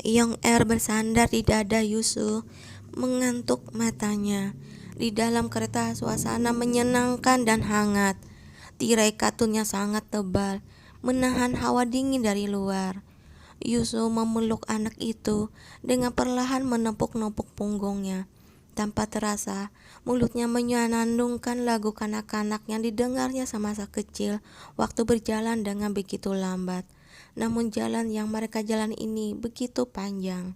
Yong-er bersandar di dada Yusu, mengantuk matanya. Di dalam kereta suasana menyenangkan dan hangat. Tirai katunnya sangat tebal, menahan hawa dingin dari luar. Yusu memeluk anak itu dengan perlahan menepuk-nepuk punggungnya. Tanpa terasa, mulutnya menyanandungkan lagu kanak-kanak yang didengarnya semasa kecil waktu berjalan dengan begitu lambat. Namun jalan yang mereka jalan ini begitu panjang.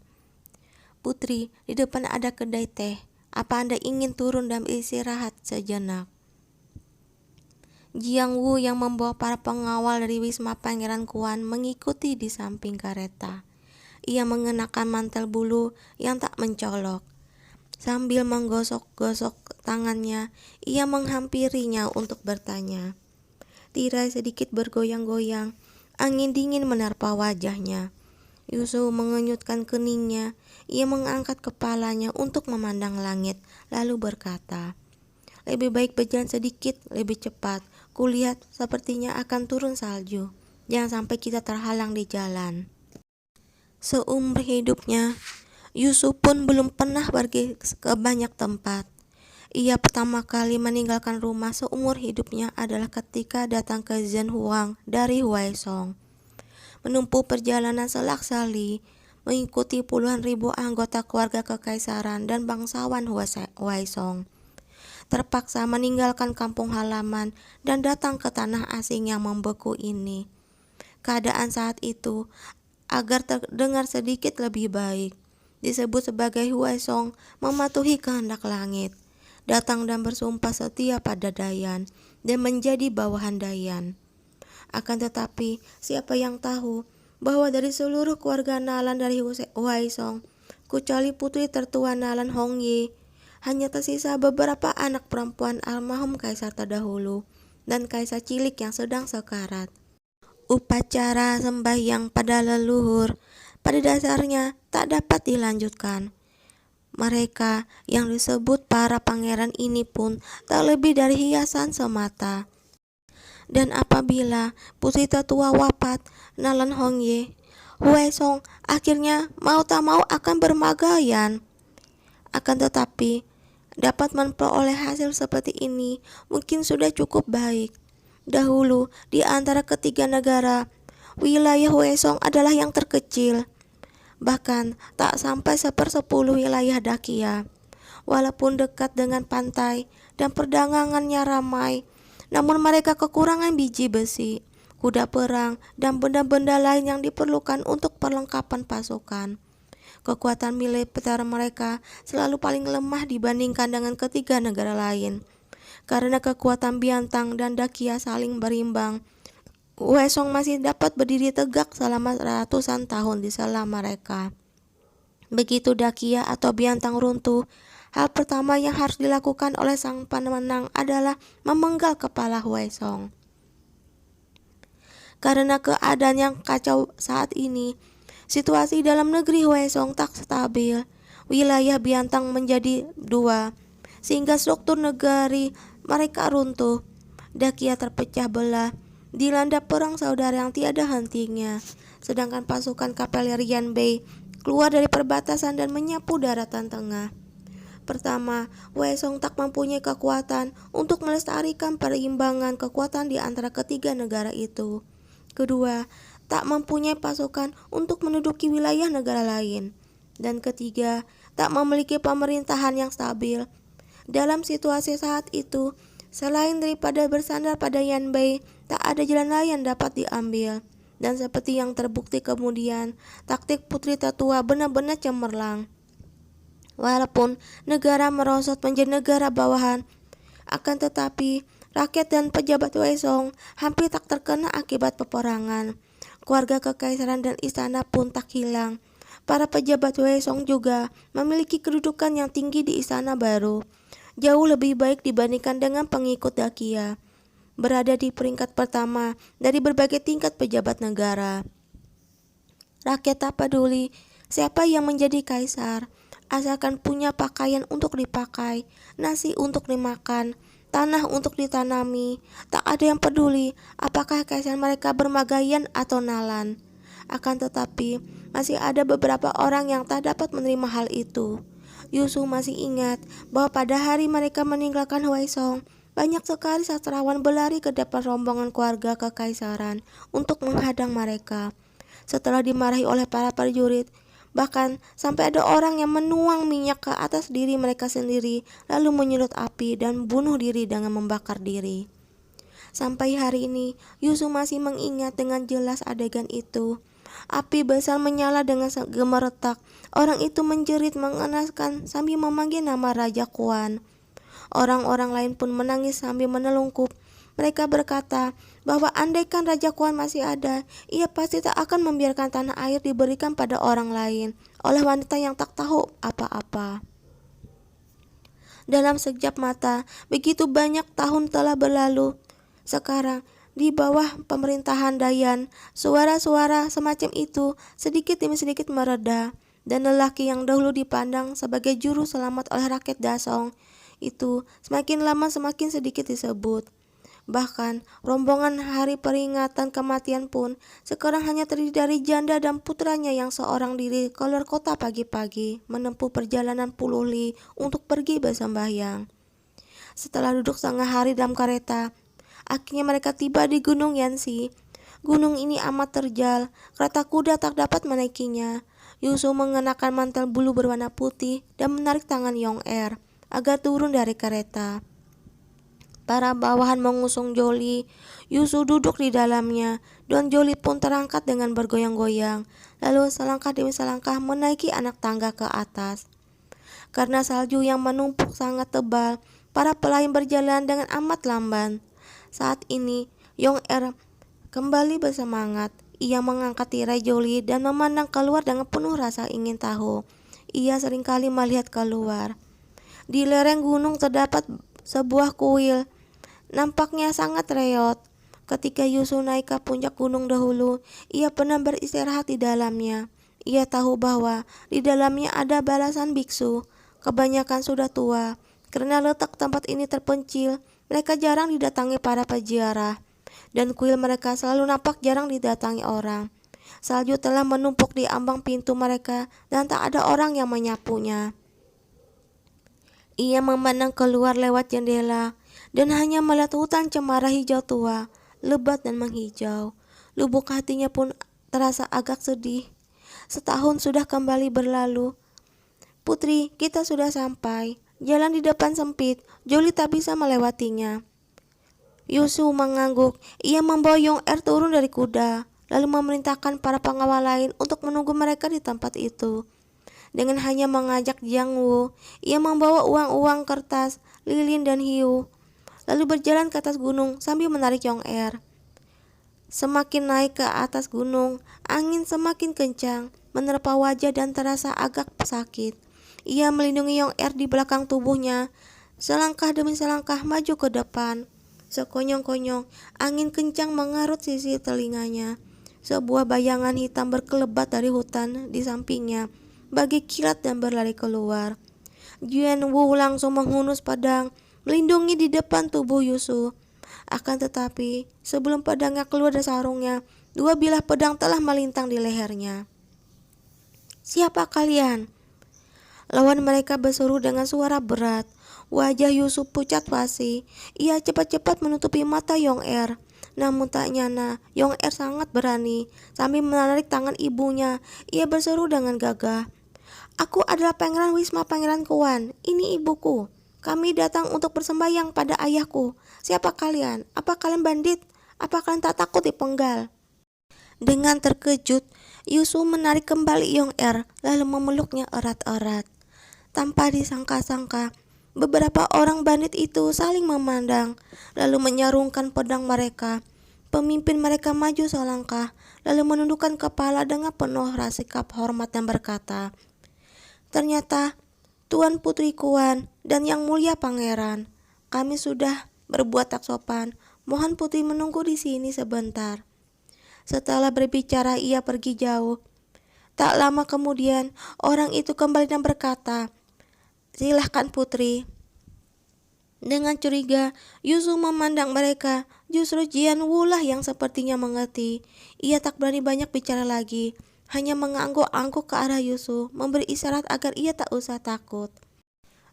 Putri, di depan ada kedai teh. Apa Anda ingin turun dan istirahat sejenak? Jiang Wu yang membawa para pengawal dari Wisma Pangeran Kuan mengikuti di samping kereta. Ia mengenakan mantel bulu yang tak mencolok. Sambil menggosok-gosok tangannya, ia menghampirinya untuk bertanya. Tirai sedikit bergoyang-goyang, angin dingin menerpa wajahnya. Yusu mengenyutkan keningnya. Ia mengangkat kepalanya untuk memandang langit, lalu berkata, "Lebih baik berjalan sedikit lebih cepat. Kulihat sepertinya akan turun salju. Jangan sampai kita terhalang di jalan." Seumur hidupnya, Yusuf pun belum pernah pergi ke banyak tempat. Ia pertama kali meninggalkan rumah seumur hidupnya adalah ketika datang ke Zhenhuang dari Huaisong. Menempuh perjalanan selak-sali, mengikuti puluhan ribu anggota keluarga kekaisaran dan bangsawan Huaisong. Terpaksa meninggalkan kampung halaman dan datang ke tanah asing yang membeku ini. Keadaan saat itu, agar terdengar sedikit lebih baik, disebut sebagai Huaisong, mematuhi kehendak langit, datang dan bersumpah setia pada Dayan dan menjadi bawahan Dayan. Akan tetapi, siapa yang tahu bahwa dari seluruh keluarga Nalan dari Huaisong, kecuali putri tertua Nalan Hongye, hanya tersisa beberapa anak perempuan almarhum kaisar terdahulu dan kaisar cilik yang sedang sekarat. Upacara sembahyang pada leluhur pada dasarnya tak dapat dilanjutkan. Mereka yang disebut para pangeran ini pun tak lebih dari hiasan semata. Dan apabila putri tertua wafat, Nalan Hongye, Huaisong akhirnya mau tak mau akan bermagaian. Akan tetapi, dapat memperoleh hasil seperti ini mungkin sudah cukup baik. Dahulu, di antara ketiga negara, wilayah Huaisong adalah yang terkecil. Bahkan tak sampai 1/10 wilayah Dakia. Walaupun dekat dengan pantai dan perdagangannya ramai, namun mereka kekurangan biji besi, kuda perang, dan benda-benda lain yang diperlukan untuk perlengkapan pasukan. Kekuatan militer mereka selalu paling lemah dibandingkan dengan ketiga negara lain. Karena kekuatan Biantang dan Dakia saling berimbang, Huaisong masih dapat berdiri tegak selama ratusan tahun di sela mereka. Begitu Dakia atau Biantang runtuh, hal pertama yang harus dilakukan oleh sang pemenang adalah memenggal kepala Huaisong. Karena keadaan yang kacau saat ini, situasi dalam negeri Huaisong tak stabil. Wilayah Biantang menjadi dua, sehingga struktur negeri mereka runtuh. Dakia terpecah belah, dilanda perang saudara yang tiada hentinya. Sedangkan pasukan kapeleri Yanbei keluar dari perbatasan dan menyapu daratan tengah. Pertama, Huaisong tak mempunyai kekuatan untuk melestarikan perimbangan kekuatan di antara ketiga negara itu. Kedua, tak mempunyai pasukan untuk menduduki wilayah negara lain. Dan ketiga, tak memiliki pemerintahan yang stabil. Dalam situasi saat itu, selain daripada bersandar pada Yanbei, tak ada jalan lain yang dapat diambil. Dan seperti yang terbukti kemudian, taktik putri tertua benar-benar cemerlang. Walaupun negara merosot menjadi negara bawahan, akan tetapi rakyat dan pejabat Huaisong hampir tak terkena akibat peperangan. Keluarga kekaisaran dan istana pun tak hilang. Para pejabat Huaisong juga memiliki kedudukan yang tinggi di istana baru, jauh lebih baik dibandingkan dengan pengikut Dakia, berada di peringkat pertama dari berbagai tingkat pejabat negara. Rakyat tak peduli siapa yang menjadi kaisar, asalkan punya pakaian untuk dipakai, nasi untuk dimakan, tanah untuk ditanami. Tak ada yang peduli apakah kaisar mereka bermagaian atau Nalan. Akan tetapi, masih ada beberapa orang yang tak dapat menerima hal itu. Yusuf masih ingat bahwa pada hari mereka meninggalkan Huaisong, banyak sekali sastrawan berlari ke depan rombongan keluarga kekaisaran untuk menghadang mereka. Setelah dimarahi oleh para prajurit, bahkan sampai ada orang yang menuang minyak ke atas diri mereka sendiri, lalu menyulut api dan bunuh diri dengan membakar diri. Sampai hari ini, Yusuf masih mengingat dengan jelas adegan itu. Api besar menyala dengan gemeretak. Orang itu menjerit mengenaskan sambil memanggil nama Raja Kuan. Orang-orang lain pun menangis sambil menelungkup. Mereka berkata bahwa andaikan Raja Kuan masih ada, ia pasti tak akan membiarkan tanah air diberikan pada orang lain oleh wanita yang tak tahu apa-apa. Dalam sekejap mata, begitu banyak tahun telah berlalu. Sekarang, di bawah pemerintahan Dayan, suara-suara semacam itu sedikit demi sedikit mereda, dan lelaki yang dahulu dipandang sebagai juru selamat oleh rakyat Dasong itu semakin lama semakin sedikit disebut. Bahkan, rombongan hari peringatan kematian pun sekarang hanya terdiri dari janda dan putranya yang seorang diri keluar kota pagi-pagi menempuh perjalanan puluh li untuk pergi bersembahyang. Setelah duduk setengah hari dalam kereta, akhirnya mereka tiba di Gunung Yansi. Gunung ini amat terjal, kereta kuda tak dapat menaikinya. Yusuf mengenakan mantel bulu berwarna putih dan menarik tangan Yong Er agar turun dari kereta. Para bawahan mengusung Joli. Yusuf duduk di dalamnya, dan Joli pun terangkat dengan bergoyang-goyang, lalu selangkah demi selangkah menaiki anak tangga ke atas. Karena salju yang menumpuk sangat tebal, para pelayan berjalan dengan amat lamban. Saat ini, Yong Er kembali bersemangat. Ia mengangkat tirai Joli dan memandang keluar dengan penuh rasa ingin tahu. Ia seringkali melihat keluar. Di lereng gunung terdapat sebuah kuil. Nampaknya sangat reot. Ketika Yusuf naik ke puncak gunung dahulu, ia pernah beristirahat di dalamnya. Ia tahu bahwa di dalamnya ada belasan biksu. Kebanyakan sudah tua. Karena letak tempat ini terpencil, mereka jarang didatangi para peziarah, dan kuil mereka selalu nampak jarang didatangi orang. Salju telah menumpuk di ambang pintu mereka dan tak ada orang yang menyapunya. Ia memandang keluar lewat jendela dan hanya melihat hutan cemara hijau tua, lebat dan menghijau. Lubuk hatinya pun terasa agak sedih. Setahun sudah kembali berlalu. Putri, kita sudah sampai. Jalan di depan sempit, Joli tak bisa melewatinya. Yusuf mengangguk. Ia membawa Yong Er turun dari kuda, lalu memerintahkan para pengawal lain untuk menunggu mereka di tempat itu. Dengan hanya mengajak Jiang Wu, ia membawa uang-uang kertas, lilin dan hiu, lalu berjalan ke atas gunung sambil menarik Yong Er. Semakin naik ke atas gunung, angin semakin kencang, menerpa wajah dan terasa agak sakit. Ia melindungi Yong Er di belakang tubuhnya, selangkah demi selangkah maju ke depan. Sekonyong-konyong, angin kencang mengarut sisi telinganya. Sebuah bayangan hitam berkelebat dari hutan di sampingnya, bagai kilat dan berlari keluar. Jiang Wu langsung menghunus pedang, melindungi di depan tubuh Yusuf. Akan tetapi, sebelum pedangnya keluar dari sarungnya, dua bilah pedang telah melintang di lehernya. "Siapa kalian?" Lawan mereka berseru dengan suara berat. Wajah Yusuf pucat pasi. Ia cepat-cepat menutupi mata Yong Er. Namun tak nyana, Yong Er sangat berani. Sambil menarik tangan ibunya, ia berseru dengan gagah. "Aku adalah Pangeran Wisma Pangeran Kuan. Ini ibuku. Kami datang untuk bersembahyang pada ayahku. Siapa kalian? Apa kalian bandit? Apa kalian tak takut dipenggal?" Dengan terkejut, Yusuf menarik kembali Yong Er, lalu memeluknya erat-erat. Tanpa disangka-sangka, beberapa orang bandit itu saling memandang, lalu menyarungkan pedang mereka. Pemimpin mereka maju selangkah, lalu menundukkan kepala dengan penuh sikap hormat dan berkata, "Ternyata Tuan Putri Kuan dan Yang Mulia Pangeran, kami sudah berbuat tak sopan. Mohon Putri menunggu di sini sebentar." Setelah berbicara, ia pergi jauh. Tak lama kemudian, orang itu kembali dan berkata, "Silahkan Putri." Dengan curiga, Yusuf memandang mereka, Justru Jian Wu lah yang sepertinya mengerti. Ia tak berani banyak bicara lagi, hanya mengangguk-angguk ke arah Yusu, memberi isyarat agar ia tak usah takut.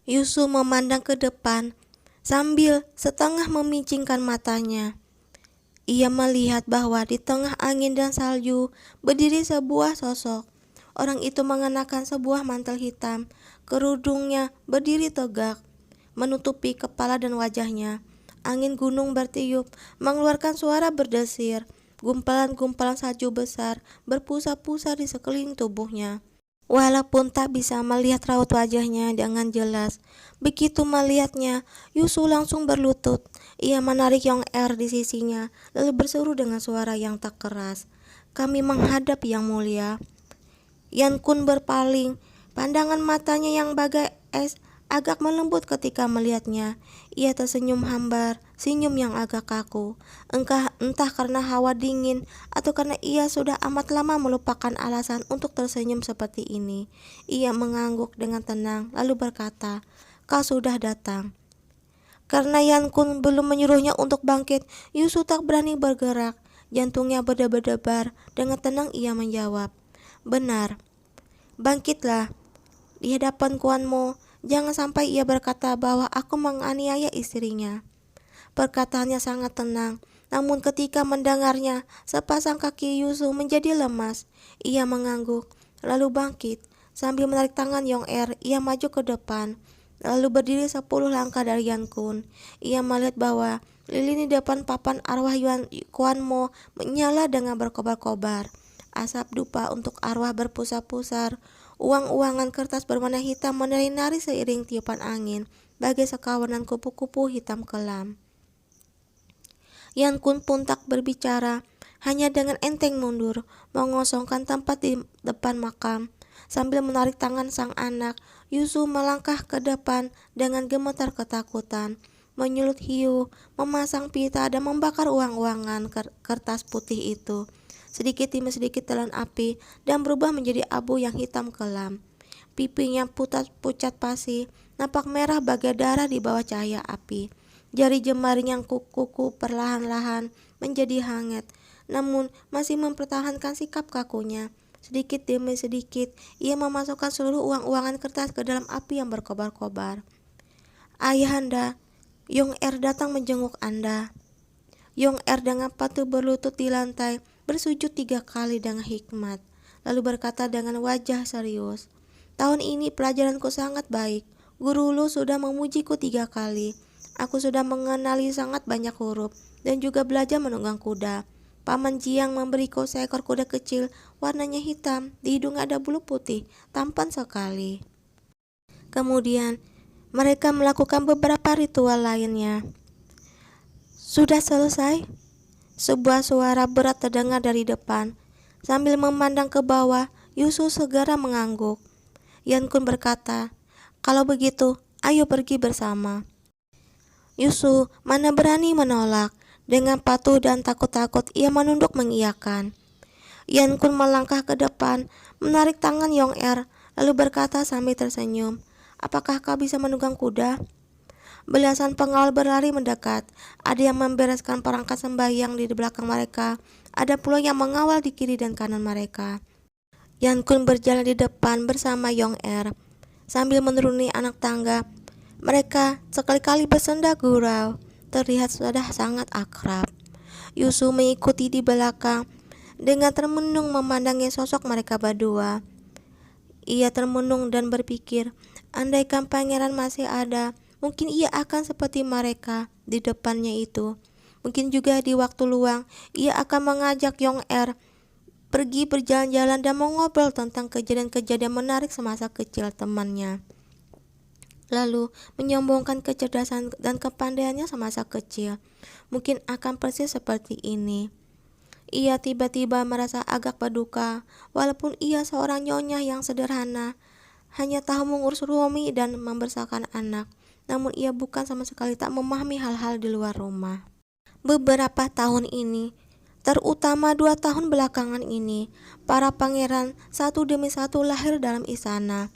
Yusu memandang ke depan, sambil setengah memicingkan matanya. Ia melihat bahwa di tengah angin dan salju berdiri sebuah sosok. Orang itu mengenakan sebuah mantel hitam, kerudungnya berdiri tegak, menutupi kepala dan wajahnya. Angin gunung bertiup, mengeluarkan suara berdesir. Gumpalan-gumpalan salju besar berpusat-pusat di sekeliling tubuhnya. Walaupun tak bisa melihat raut wajahnya dengan jelas, begitu melihatnya, Yusu langsung berlutut. Ia menarik Yong Er di sisinya, lalu berseru dengan suara yang tak keras, "Kami menghadap Yang Mulia." Yan Kun berpaling, pandangan matanya yang bagai es agak melembut ketika melihatnya. Ia tersenyum hambar, senyum yang agak kaku. Entah karena hawa dingin atau karena ia sudah amat lama melupakan alasan untuk tersenyum seperti ini. Ia mengangguk dengan tenang lalu berkata, "Kau sudah datang." Karena Yan Kun belum menyuruhnya untuk bangkit, Yusu tak berani bergerak. Jantungnya berdebar-debar. Dengan tenang ia menjawab, "Benar. Bangkitlah di hadapan Kuanmo. Jangan sampai ia berkata bahwa aku menganiaya istrinya." Perkataannya sangat tenang, namun ketika mendengarnya, sepasang kaki Yusu menjadi lemas. Ia mengangguk, lalu bangkit. Sambil menarik tangan Yong Er, ia maju ke depan, lalu berdiri 10 langkah dari Yan Kun. Ia melihat bahwa lilin di depan papan arwah Kuanmo menyala dengan berkobar-kobar. Asap dupa untuk arwah berpusar-pusar. Uang-uangan kertas berwarna hitam menari-nari seiring tiupan angin, bagai sekawanan kupu-kupu hitam kelam. Yan Kun pun tak berbicara, hanya dengan enteng mundur, mengosongkan tempat di depan makam. Sambil menarik tangan sang anak, Yusu melangkah ke depan dengan gemetar ketakutan, menyulut hiu, memasang pita dan membakar uang-uangan kertas putih itu. Sedikit demi sedikit telan api dan berubah menjadi abu yang hitam kelam. Pipinya pucat pasi, nampak merah bagai darah di bawah cahaya api. Jari jemarinya yang kuku perlahan-lahan menjadi hangat, namun masih mempertahankan sikap kakunya. Sedikit demi sedikit, ia memasukkan seluruh uang-uangan kertas ke dalam api yang berkobar-kobar. "Ayahanda, Yong Er datang menjenguk Anda." Yong Er dengan patuh berlutut di lantai, bersujud 3 kali dengan hikmat, lalu berkata dengan wajah serius, "Tahun ini pelajaranku sangat baik. Guru Lu sudah memujiku 3 kali. Aku sudah mengenali sangat banyak huruf dan juga belajar menunggang kuda. Paman Jiang memberiku seekor kuda kecil, warnanya hitam, di hidungnya ada bulu putih, tampan sekali." Kemudian, mereka melakukan beberapa ritual lainnya. "Sudah selesai?" Sebuah suara berat terdengar dari depan. Sambil memandang ke bawah, Yusu segera mengangguk. Yan Kun berkata, "Kalau begitu, ayo pergi bersama." Yusu mana berani menolak. Dengan patuh dan takut-takut ia menunduk mengiyakan. Yan Kun melangkah ke depan, menarik tangan Yong Er, lalu berkata sambil tersenyum, "Apakah kau bisa menunggang kuda?" Belasan pengawal berlari mendekat. Ada yang membereskan perangkat sembahyang di belakang mereka. Ada pula yang mengawal di kiri dan kanan mereka. Yan Kun berjalan di depan bersama Yong Er. Sambil menuruni anak tangga, mereka sekali-kali bersenda gurau. Terlihat sudah sangat akrab. Yusu mengikuti di belakang dengan termenung memandangi sosok mereka berdua. Ia termenung dan berpikir, andaikan pangeran masih ada, mungkin ia akan seperti mereka di depannya itu. Mungkin juga di waktu luang, ia akan mengajak Yong Er pergi berjalan-jalan dan mengobrol tentang kejadian-kejadian menarik semasa kecil temannya. Lalu menyombongkan kecerdasan dan kepandaiannya semasa kecil. Mungkin akan persis seperti ini. Ia tiba-tiba merasa agak berduka, walaupun ia seorang nyonya yang sederhana, hanya tahu mengurus suami dan membesarkan anak. Namun ia bukan sama sekali tak memahami hal-hal di luar rumah. Beberapa tahun ini, terutama 2 tahun belakangan ini, para pangeran satu demi satu lahir dalam istana.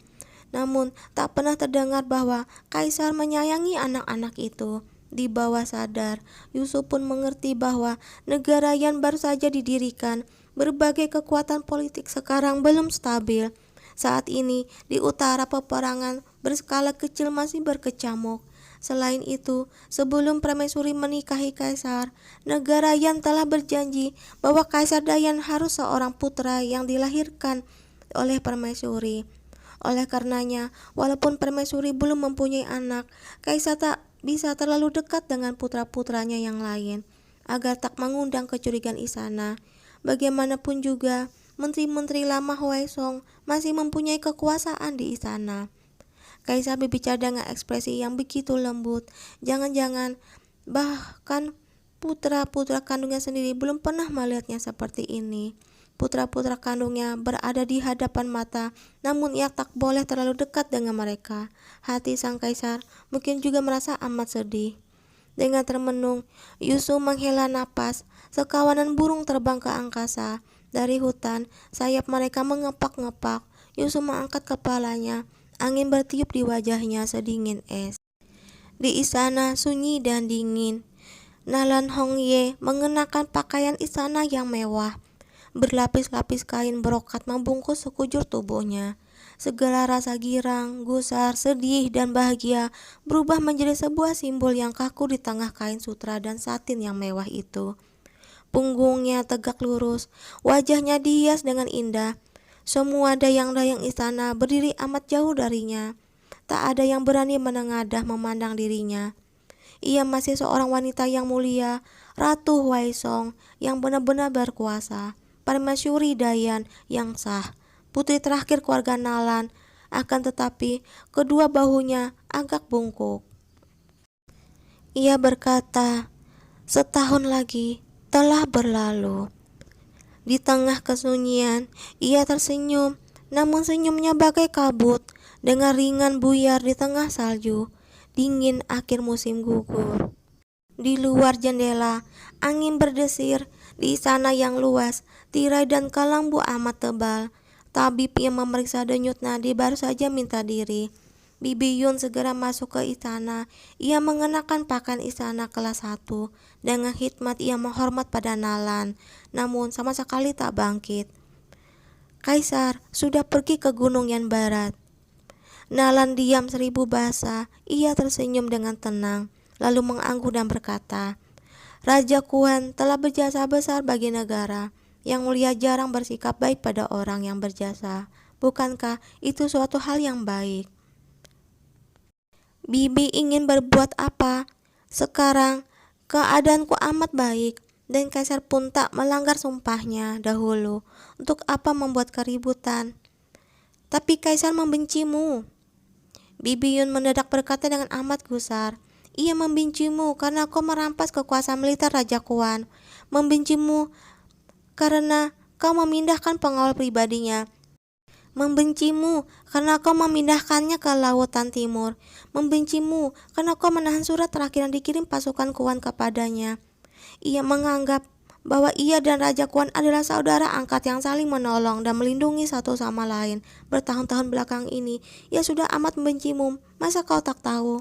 Namun tak pernah terdengar bahwa kaisar menyayangi anak-anak itu. Di bawah sadar, Yusuf pun mengerti bahwa negara yang baru saja didirikan, berbagai kekuatan politik sekarang belum stabil. Saat ini, di utara peperangan berskala kecil masih berkecamuk. Selain itu, sebelum permaisuri menikahi kaisar, negara yang telah berjanji bahwa Kaisar Dayan harus seorang putra yang dilahirkan oleh permaisuri. Oleh karenanya, walaupun permaisuri belum mempunyai anak, kaisar tak bisa terlalu dekat dengan putra-putranya yang lain, agar tak mengundang kecurigaan istana. Bagaimanapun juga, menteri-menteri lama Huaisong masih mempunyai kekuasaan di istana. Kaisar berbicara dengan ekspresi yang begitu lembut. Jangan-jangan bahkan putra-putra kandungnya sendiri belum pernah melihatnya seperti ini. Putra-putra kandungnya berada di hadapan mata, namun ia tak boleh terlalu dekat dengan mereka. Hati sang kaisar mungkin juga merasa amat sedih. Dengan termenung, Yusuf menghela napas. Sekawanan burung terbang ke angkasa. Dari hutan, sayap mereka mengepak-ngepak. Yusuf mengangkat kepalanya. Angin bertiup di wajahnya sedingin es. Di istana sunyi dan dingin. Nalan Hongye mengenakan pakaian istana yang mewah. Berlapis-lapis kain brokat membungkus sekujur tubuhnya. Segala rasa girang, gusar, sedih, dan bahagia berubah menjadi sebuah simbol yang kaku di tengah kain sutra dan satin yang mewah itu. Punggungnya tegak lurus, wajahnya dihias dengan indah. Semua dayang-dayang istana berdiri amat jauh darinya. Tak ada yang berani menengadah memandang dirinya. Ia masih seorang wanita yang mulia, Ratu Huaisong yang benar-benar berkuasa, permaisuri Dayan yang sah, putri terakhir keluarga Nalan. Akan tetapi, kedua bahunya agak bungkuk. Ia berkata, "Setahun lagi telah berlalu." Di tengah kesunyian, ia tersenyum, namun senyumnya bagai kabut, dengan ringan buyar di tengah salju, dingin akhir musim gugur. Di luar jendela, angin berdesir, di istana yang luas, tirai dan kelambu amat tebal. Tabib yang memeriksa denyut nadi baru saja minta diri. Bibi Yun segera masuk ke istana. Ia mengenakan pakaian istana kelas 1. Dengan hikmat ia menghormat pada Nalan, namun sama sekali tak bangkit. Kaisar sudah pergi ke gunung yang barat. Nalan diam 1000 bahasa. Ia tersenyum dengan tenang, lalu mengangguk dan berkata, "Raja Kuan telah berjasa besar bagi negara. Yang mulia jarang bersikap baik pada orang yang berjasa. Bukankah itu suatu hal yang baik?" Bibi ingin berbuat apa? Sekarang keadaanku amat baik, dan kaisar pun tak melanggar sumpahnya dahulu. Untuk apa membuat keributan? Tapi kaisar membencimu. Bibi Yun mendadak berkata dengan amat gusar. Ia membencimu karena kau merampas kekuasaan militer Raja Kuan. Membencimu karena kau memindahkan pengawal pribadinya. Membencimu karena kau memindahkannya ke lautan timur. Membencimu karena kau menahan surat terakhir yang dikirim pasukan Kuan kepadanya. Ia menganggap bahwa ia dan Raja Kuan adalah saudara angkat yang saling menolong dan melindungi satu sama lain. Bertahun-tahun belakang ini, ia sudah amat membencimu. Masa kau tak tahu?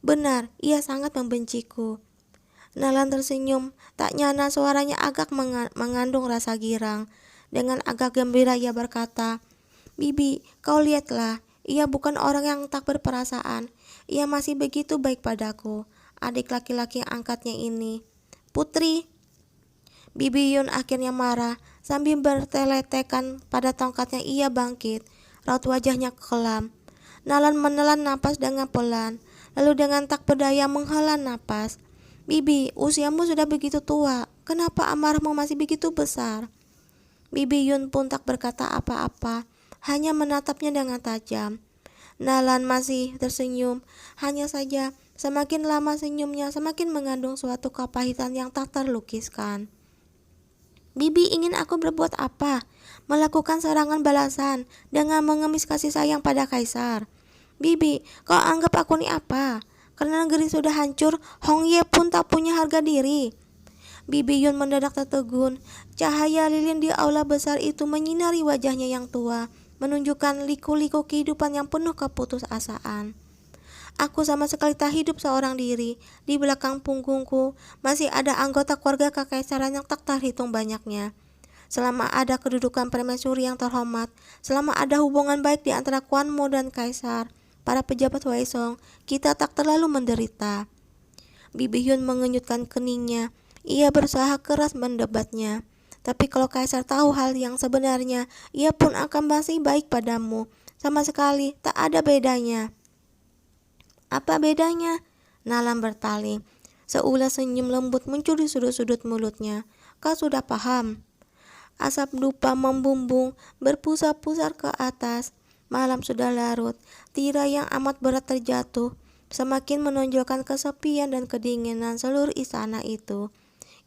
Benar, ia sangat membenciku. Nalan tersenyum, tak nyana suaranya agak mengandung rasa girang. Dengan agak gembira ia berkata, "Bibi, kau lihatlah, ia bukan orang yang tak berperasaan. Ia masih begitu baik padaku, adik laki-laki angkatnya ini." "Putri!" Bibi Yun akhirnya marah. Sambil berteletekan pada tongkatnya ia bangkit. Raut wajahnya kelam. Nalan menelan napas dengan pelan, lalu dengan tak berdaya menghela napas. "Bibi, usiamu sudah begitu tua. Kenapa amarahmu masih begitu besar?" Bibi Yun pun tak berkata apa-apa, hanya menatapnya dengan tajam. Nalan masih tersenyum, hanya saja semakin lama senyumnya semakin mengandung suatu kepahitan yang tak terlukiskan. "Bibi ingin aku berbuat apa? Melakukan serangan balasan dengan mengemis kasih sayang pada kaisar. Bibi, kau anggap aku ini apa? Karena negeri sudah hancur, Hong Ye pun tak punya harga diri." Bibi Yun mendadak tertegun. Cahaya lilin di aula besar itu menyinari wajahnya yang tua, menunjukkan liku-liku kehidupan yang penuh keputusasaan. Aku sama sekali tak hidup seorang diri. Di belakang punggungku masih ada anggota keluarga kekaisaran yang tak terhitung banyaknya. Selama ada kedudukan permaisuri yang terhormat, selama ada hubungan baik di antara Kuanmo dan kaisar, para pejabat Waisong, kita tak terlalu menderita. Bibi Hyun mengenyutkan keningnya. Ia berusaha keras mendebatnya. Tapi kalau kaisar tahu hal yang sebenarnya, ia pun akan masih baik padamu. Sama sekali tak ada bedanya. Apa bedanya? Nalan bertali. Seulas senyum lembut muncul di sudut-sudut mulutnya. Kau sudah paham. Asap dupa membumbung, berpusar-pusar ke atas. Malam sudah larut. Tirai yang amat berat terjatuh, semakin menonjolkan kesepian dan kedinginan seluruh istana itu.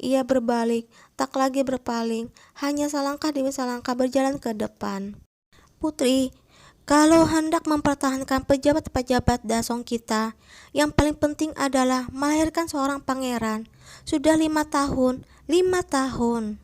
Ia berbalik, tak lagi berpaling, hanya selangkah demi selangkah berjalan ke depan. Putri, kalau hendak mempertahankan pejabat-pejabat Dasong kita, yang paling penting adalah melahirkan seorang pangeran. Sudah 5 tahun, 5 tahun.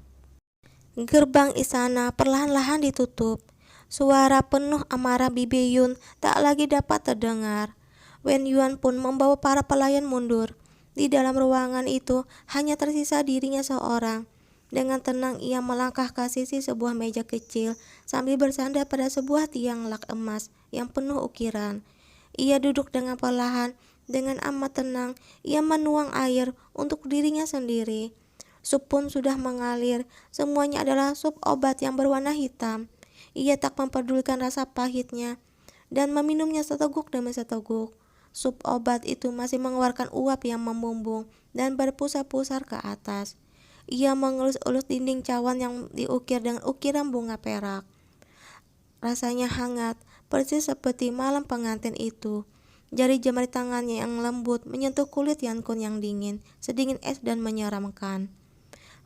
Gerbang istana perlahan-lahan ditutup. Suara penuh amarah Bibi Yun tak lagi dapat terdengar. Wen Yuan pun membawa para pelayan mundur. Di dalam ruangan itu hanya tersisa dirinya seorang. Dengan tenang ia melangkah ke sisi sebuah meja kecil sambil bersandar pada sebuah tiang lak emas yang penuh ukiran. Ia duduk dengan perlahan, dengan amat tenang. Ia menuang air untuk dirinya sendiri. Sup pun sudah mengalir. Semuanya adalah sup obat yang berwarna hitam. Ia tak memperdulikan rasa pahitnya dan meminumnya seteguk demi seteguk. Sup obat itu masih mengeluarkan uap yang membumbung dan berpusar-pusar ke atas. Ia mengelus-elus dinding cawan yang diukir dengan ukiran bunga perak. Rasanya hangat, persis seperti malam pengantin itu. Jari jemari tangannya yang lembut menyentuh kulit Yankun yang dingin, sedingin es dan menyeramkan.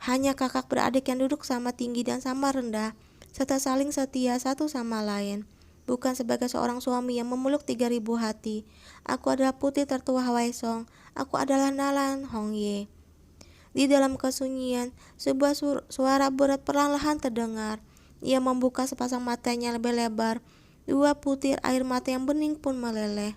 Hanya kakak beradik yang duduk sama tinggi dan sama rendah, serta saling setia satu sama lain. Bukan sebagai seorang suami yang memeluk 3.000 hati. Aku adalah putri tertua Waisong. Aku adalah Nalan Hongye. Di dalam kesunyian, sebuah suara berat perlahan-lahan terdengar. Ia membuka sepasang matanya lebih lebar. 2 butir air mata yang bening pun meleleh.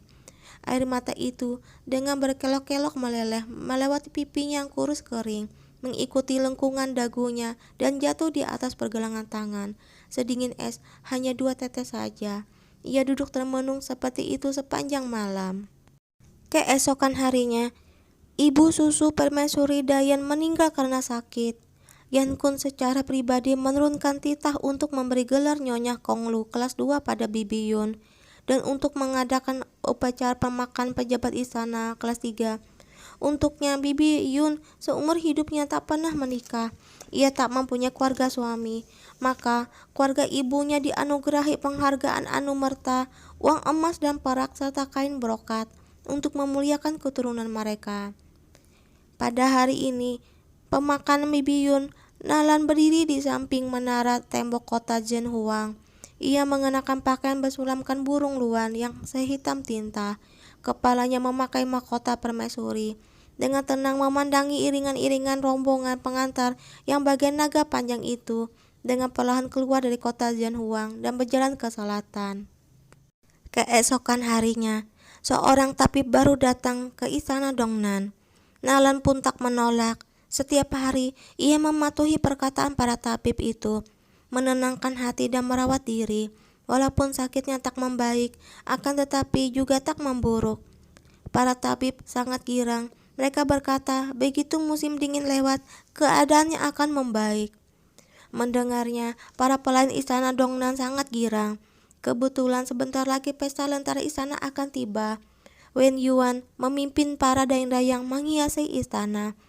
Air mata itu dengan berkelok-kelok meleleh melewati pipinya yang kurus kering, mengikuti lengkungan dagunya dan jatuh di atas pergelangan tangan. Sedingin es, hanya 2 tetes saja. Ia duduk termenung seperti itu sepanjang malam. Keesokan harinya, ibu susu permaisuri Dayan meninggal karena sakit. Yankun secara pribadi menurunkan titah untuk memberi gelar Nyonya Konglu kelas 2 pada Bibi Yun dan untuk mengadakan upacara pemakan pejabat istana kelas 3. Untuknya, Bibi Yun seumur hidupnya tak pernah menikah. Ia tak mempunyai keluarga suami. Maka, keluarga ibunya dianugerahi penghargaan anumerta, uang emas dan perak serta kain brokat untuk memuliakan keturunan mereka. Pada hari ini, pemakaman Bibi Yun, Nalan berdiri di samping menara tembok kota Zhenhuang. Ia mengenakan pakaian bersulamkan burung luan yang sehitam tinta. Kepalanya memakai mahkota permaisuri. Dengan tenang memandangi iringan-iringan rombongan pengantar yang bagian naga panjang itu, dengan perlahan keluar dari kota Zhenhuang dan berjalan ke selatan. Keesokan harinya, seorang tabib baru datang ke istana Dongnan. Nalan pun tak menolak. Setiap hari ia mematuhi perkataan para tabib itu, menenangkan hati dan merawat diri. Walaupun sakitnya tak membaik, akan tetapi juga tak memburuk. Para tabib sangat girang. Mereka berkata, begitu musim dingin lewat, keadaannya akan membaik. Mendengarnya, para pelayan istana Dongnan sangat girang. Kebetulan sebentar lagi pesta lentera istana akan tiba. Wen Yuan memimpin para dayang-dayang menghiasi istana.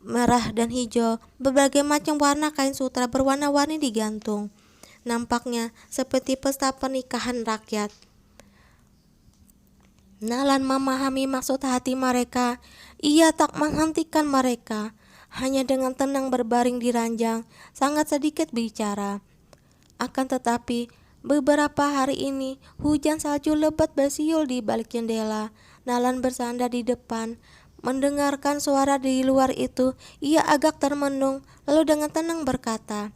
Merah dan hijau, berbagai macam warna kain sutra berwarna-warni digantung. Nampaknya seperti pesta pernikahan rakyat. Nalan memahami maksud hati mereka. Ia tak menghentikan mereka. Hanya dengan tenang berbaring di ranjang, sangat sedikit bicara. Akan tetapi, beberapa hari ini, hujan salju lebat bersiul di balik jendela. Nalan bersandar di depan. Mendengarkan suara di luar itu, ia agak termenung, lalu dengan tenang berkata,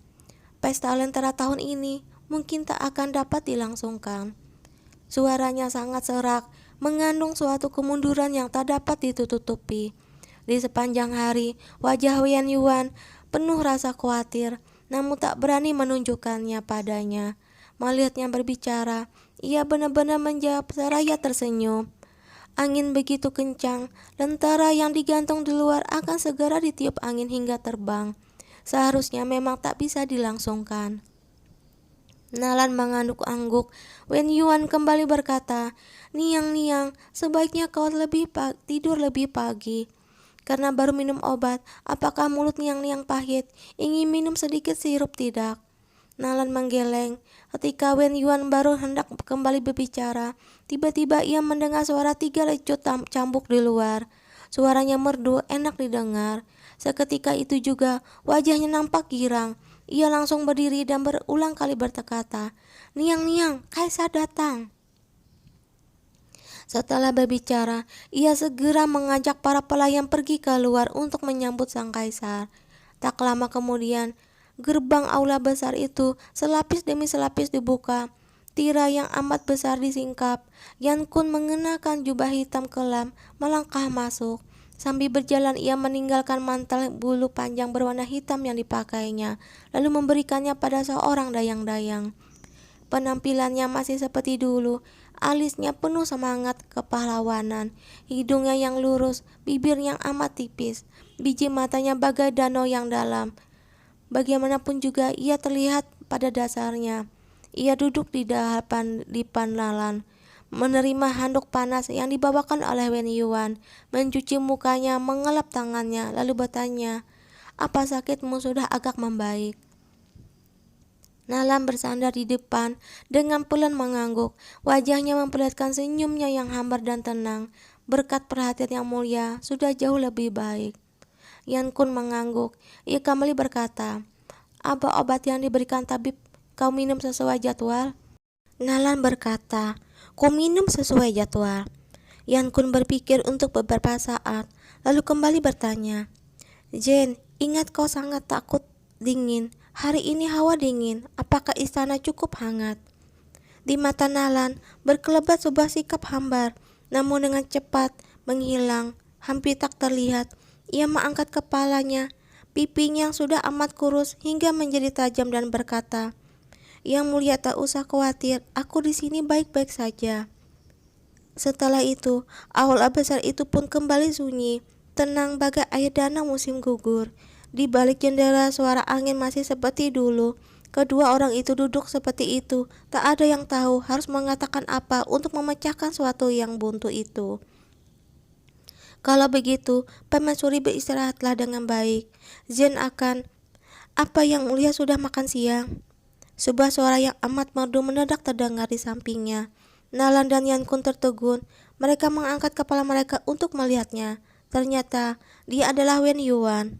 pesta lentera tahun ini mungkin tak akan dapat dilangsungkan. Suaranya sangat serak, mengandung suatu kemunduran yang tak dapat ditutupi. Di sepanjang hari, wajah Wen Yuan penuh rasa khawatir, namun tak berani menunjukkannya padanya. Melihatnya berbicara, ia benar-benar menjawab seraya tersenyum. Angin begitu kencang, lentera yang digantung di luar akan segera ditiup angin hingga terbang. Seharusnya memang tak bisa dilangsungkan. Nalan mengangguk-angguk. Wen Yuan kembali berkata, "Niang, sebaiknya kau tidur lebih pagi. Karena baru minum obat, apakah mulut Niang pahit? Ingin minum sedikit sirup tidak?" Nalan menggeleng. Ketika Wen Yuan baru hendak kembali berbicara, tiba-tiba ia mendengar suara 3 lecut cambuk di luar. Suaranya merdu, enak didengar. Seketika itu juga wajahnya nampak girang. Ia langsung berdiri dan berulang kali berkata, Niang, Kaisar datang." Setelah berbicara, ia segera mengajak para pelayan pergi keluar untuk menyambut sang kaisar. Tak lama kemudian, gerbang aula besar itu selapis demi selapis dibuka. Tirai yang amat besar disingkap. Yan Kun mengenakan jubah hitam kelam melangkah masuk. Sambil berjalan ia meninggalkan mantel bulu panjang berwarna hitam yang dipakainya, lalu memberikannya pada seorang dayang-dayang. Penampilannya masih seperti dulu, alisnya penuh semangat kepahlawanan, hidungnya yang lurus, bibir yang amat tipis, biji matanya bagai danau yang dalam. Bagaimanapun juga ia terlihat pada dasarnya. Ia duduk di depan Nalan, menerima handuk panas yang dibawakan oleh Wen Yuan, mencuci mukanya, mengelap tangannya, lalu bertanya, "Apa sakitmu sudah agak membaik?" Nalan bersandar di depan dengan pelan mengangguk. Wajahnya memperlihatkan senyumnya yang hambar dan tenang. Berkat perhatian yang mulia, sudah jauh lebih baik. Yan Kun mengangguk. Ia kembali berkata, "Apa obat yang diberikan tabib kau minum sesuai jadwal?" Nalan berkata, "Kau minum sesuai jadwal." Yan Kun berpikir untuk beberapa saat, lalu kembali bertanya, "Jane, ingat kau sangat takut dingin. Hari ini hawa dingin. Apakah istana cukup hangat?" Di mata Nalan berkelebat sebuah sikap hambar, namun dengan cepat menghilang, hampir tak terlihat. Ia mengangkat kepalanya, pipinya yang sudah amat kurus hingga menjadi tajam dan berkata, "Yang mulia tak usah khawatir, aku di sini baik-baik saja." Setelah itu, aula besar itu pun kembali sunyi, tenang bagai air danau musim gugur. Di balik jendela suara angin masih seperti dulu. Kedua orang itu duduk seperti itu, tak ada yang tahu harus mengatakan apa untuk memecahkan suatu yang buntu itu. "Kalau begitu, permaisuri beristirahatlah dengan baik. Zen akan..." "Apa yang mulia sudah makan siang?" Sebuah suara yang amat merdu mendadak terdengar di sampingnya. Nalan dan Yan Kun tertegun. Mereka mengangkat kepala mereka untuk melihatnya. Ternyata dia adalah Wen Yuan.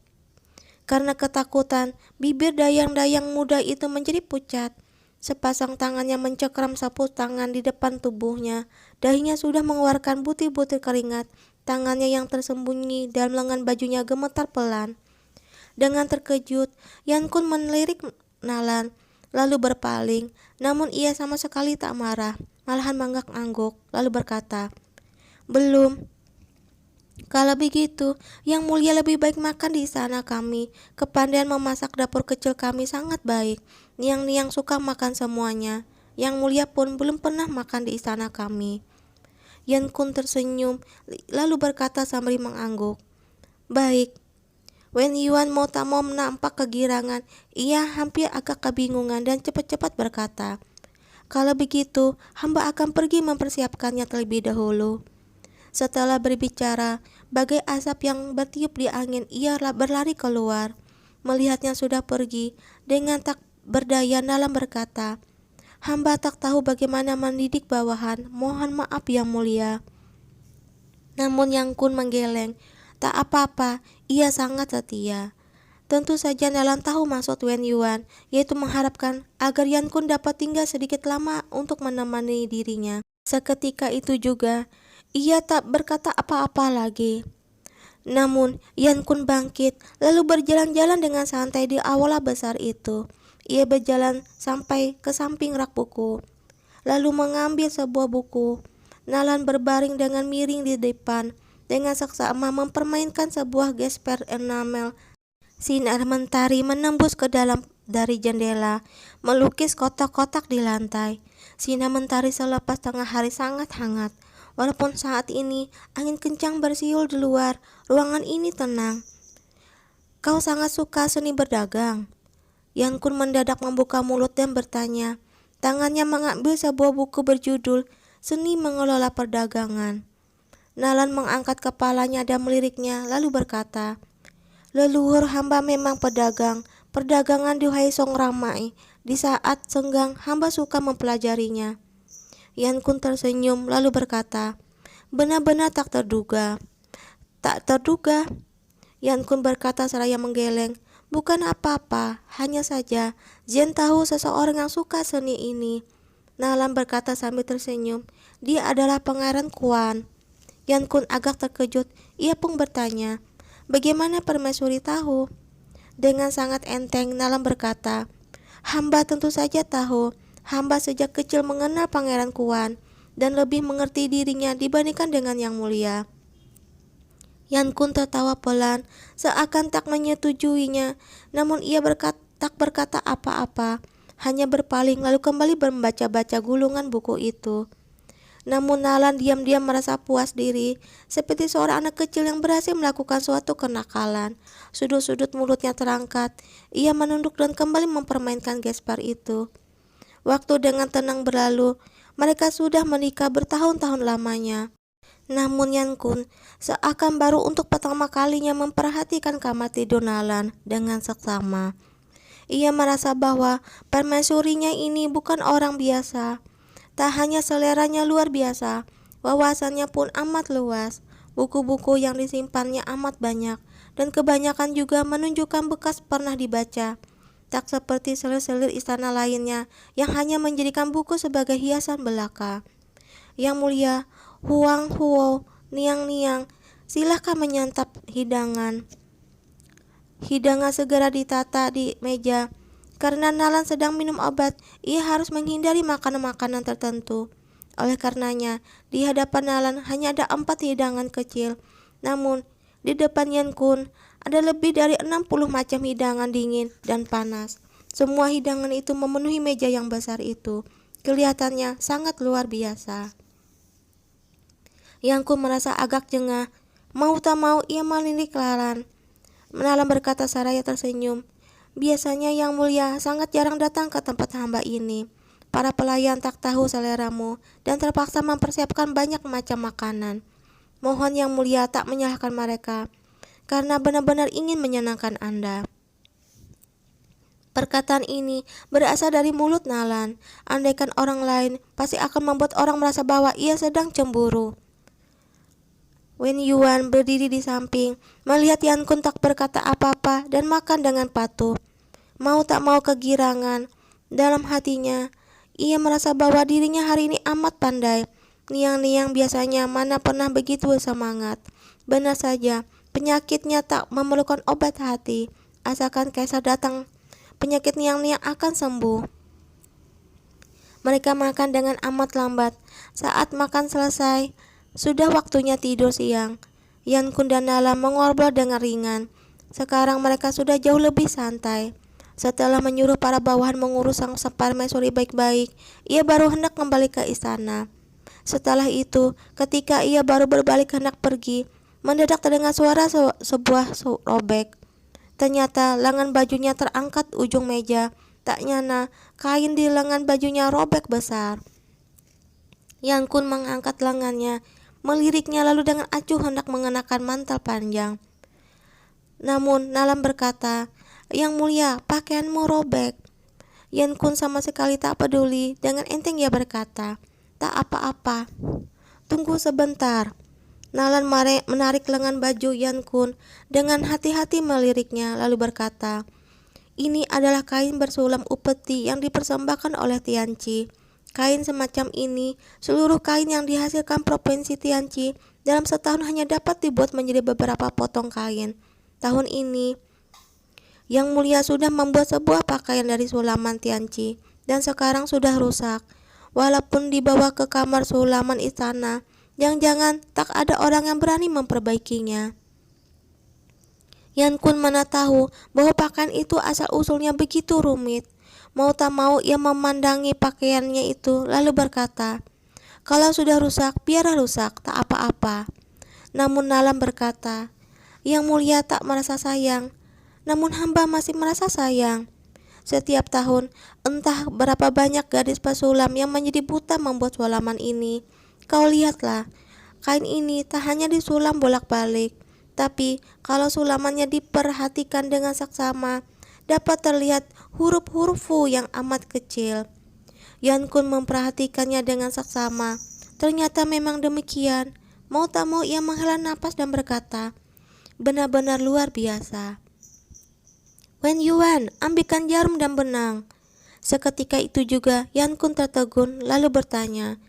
Karena ketakutan, bibir dayang-dayang muda itu menjadi pucat. Sepasang tangannya mencengkram sapu tangan di depan tubuhnya. Dahinya sudah mengeluarkan butir-butir keringat. Tangannya yang tersembunyi dalam lengan bajunya gemetar pelan. Dengan terkejut, Yan Kun melirik Nalan, lalu berpaling. Namun ia sama sekali tak marah, malahan mengangguk, lalu berkata, "Belum. Kalau begitu, yang mulia lebih baik makan di istana kami. Kepandaian memasak dapur kecil kami sangat baik. Niang suka makan semuanya. Yang mulia pun belum pernah makan di istana kami." Yan Kun tersenyum, lalu berkata sambil mengangguk, "Baik." Wen Yuan mau tak mau nampak kegirangan. Ia hampir agak kebingungan dan cepat-cepat berkata, "Kalau begitu, hamba akan pergi mempersiapkannya terlebih dahulu." Setelah berbicara, bagai asap yang bertiup di angin, ia berlari keluar. Melihatnya sudah pergi, dengan tak berdaya Nalan berkata, "Hamba tak tahu bagaimana mendidik bawahan. Mohon maaf yang mulia." Namun Yang Kun menggeleng, "Tak apa-apa, ia sangat setia." Tentu saja Nalan tahu maksud Wen Yuan, yaitu mengharapkan agar Yan Kun dapat tinggal sedikit lama untuk menemani dirinya. Seketika itu juga, ia tak berkata apa-apa lagi. Namun, Yan Kun bangkit, lalu berjalan-jalan dengan santai di aula besar itu. Ia berjalan sampai ke samping rak buku, lalu mengambil sebuah buku. Nalan berbaring dengan miring di depan, dengan seksama mempermainkan sebuah gesper enamel. Sinar mentari menembus ke dalam dari jendela, melukis kotak-kotak di lantai. Sinar mentari selepas tengah hari sangat hangat. Walaupun saat ini angin kencang bersiul di luar, ruangan ini tenang. Kau sangat suka seni berdagang? Yan Kun mendadak membuka mulut dan bertanya. Tangannya mengambil sebuah buku berjudul Seni Mengelola Perdagangan. Nalan mengangkat kepalanya dan meliriknya, lalu berkata, leluhur hamba memang pedagang. Perdagangan duhai song ramai. Di saat senggang hamba suka mempelajarinya. Yan Kun tersenyum lalu berkata, benar-benar tak terduga. Tak terduga, Yan Kun berkata seraya menggeleng. Bukan apa-apa, hanya saja Jen tahu seseorang yang suka seni ini. Nalan berkata sambil tersenyum, dia adalah Pangeran Kuan. Yan Kun agak terkejut, ia pun bertanya, bagaimana permaisuri tahu? Dengan sangat enteng, Nalan berkata, hamba tentu saja tahu. Hamba sejak kecil mengenal Pangeran Kuan dan lebih mengerti dirinya dibandingkan dengan Yang Mulia. Yan Kun tertawa pelan, seakan tak menyetujuinya, namun ia tak berkata apa-apa, hanya berpaling lalu kembali membaca-baca gulungan buku itu. Namun Nalan diam-diam merasa puas diri, seperti seorang anak kecil yang berhasil melakukan suatu kenakalan. Sudut-sudut mulutnya terangkat, ia menunduk dan kembali mempermainkan gesper itu. Waktu dengan tenang berlalu, mereka sudah menikah bertahun-tahun lamanya. Namun Yan Kun seakan baru untuk pertama kalinya memperhatikan kamar tidur Nalan dengan seksama. Ia merasa bahwa permaisurinya ini bukan orang biasa. Tak hanya seleranya luar biasa, wawasannya pun amat luas. Buku-buku yang disimpannya amat banyak, dan kebanyakan juga menunjukkan bekas pernah dibaca. Tak seperti selir-selir istana lainnya yang hanya menjadikan buku sebagai hiasan belaka. Yang Mulia, Huang Huo, Niang-niang, silahkan menyantap hidangan. Hidangan segera ditata di meja. Karena Nalan sedang minum obat, ia harus menghindari makanan-makanan tertentu. Oleh karenanya, di hadapan Nalan hanya ada 4 hidangan kecil. Namun, di depan Yan Kun ada lebih dari 60 macam hidangan dingin dan panas. Semua hidangan itu memenuhi meja yang besar itu. Kelihatannya sangat luar biasa. Yan Kun merasa agak jengah. Mau tak mau ia melirik Nalan. Nalan berkata seraya tersenyum. Biasanya Yang Mulia sangat jarang datang ke tempat hamba ini. Para pelayan tak tahu seleramu dan terpaksa mempersiapkan banyak macam makanan. Mohon Yang Mulia tak menyalahkan mereka, karena benar-benar ingin menyenangkan Anda. Perkataan ini berasal dari mulut Nalan. Andaikan orang lain, pasti akan membuat orang merasa bahwa ia sedang cemburu. Wen Yuan berdiri di samping, melihat Yan Kun tak berkata apa-apa dan makan dengan patuh. Mau tak mau kegirangan. Dalam hatinya, ia merasa bahwa dirinya hari ini amat pandai. Niang-niang biasanya mana pernah begitu semangat. Benar saja, penyakitnya tak memerlukan obat hati. Asalkan Kaisar datang, penyakit Niang-niang akan sembuh. Mereka makan dengan amat lambat. Saat makan selesai, sudah waktunya tidur siang. Yan Kun dan Nalan mengobrol dengan ringan. Sekarang mereka sudah jauh lebih santai. Setelah menyuruh para bawahan mengurus sang permaisuri baik-baik, ia baru hendak kembali ke istana. Setelah itu, ketika ia baru berbalik hendak pergi, mendadak terdengar suara sebuah robek. Ternyata lengan bajunya terangkat ujung meja. Tak nyana, kain di lengan bajunya robek besar. Yan Kun mengangkat lengannya, meliriknya lalu dengan acuh hendak mengenakan mantel panjang. Namun Nalan berkata, Yang Mulia, pakaianmu robek. Yan Kun sama sekali tak peduli. Dengan enteng ia berkata, tak apa-apa, tunggu sebentar. Nalan menarik lengan baju Yan Kun dengan hati-hati meliriknya lalu berkata, ini adalah kain bersulam upeti yang dipersembahkan oleh Tianqi. Kain semacam ini, seluruh kain yang dihasilkan Provinsi Tianqi dalam setahun hanya dapat dibuat menjadi beberapa potong kain. Tahun ini, Yang Mulia sudah membuat sebuah pakaian dari sulaman Tianqi dan sekarang sudah rusak. Walaupun dibawa ke kamar Sulaman istana, jangan-jangan tak ada orang yang berani memperbaikinya. Yan Kun mana tahu bahwa pakaian itu asal-usulnya begitu rumit. Mau tak mau ia memandangi pakaiannya itu lalu berkata, "Kalau sudah rusak, biarlah rusak, tak apa-apa." Namun Nalan berkata, "Yang mulia tak merasa sayang, namun hamba masih merasa sayang. Setiap tahun, entah berapa banyak gadis pesulam yang menjadi buta membuat sulaman ini. Kau lihatlah, kain ini tak hanya disulam bolak-balik, tapi kalau sulamannya diperhatikan dengan saksama, dapat terlihat huruf-huruf Fu yang amat kecil." Yan Kun memperhatikannya dengan saksama. Ternyata memang demikian. Mau tak mau ia menghela napas dan berkata, "Benar-benar luar biasa." "Wen Yuan, ambilkan jarum dan benang." Seketika itu juga Yan Kun tertegun lalu bertanya,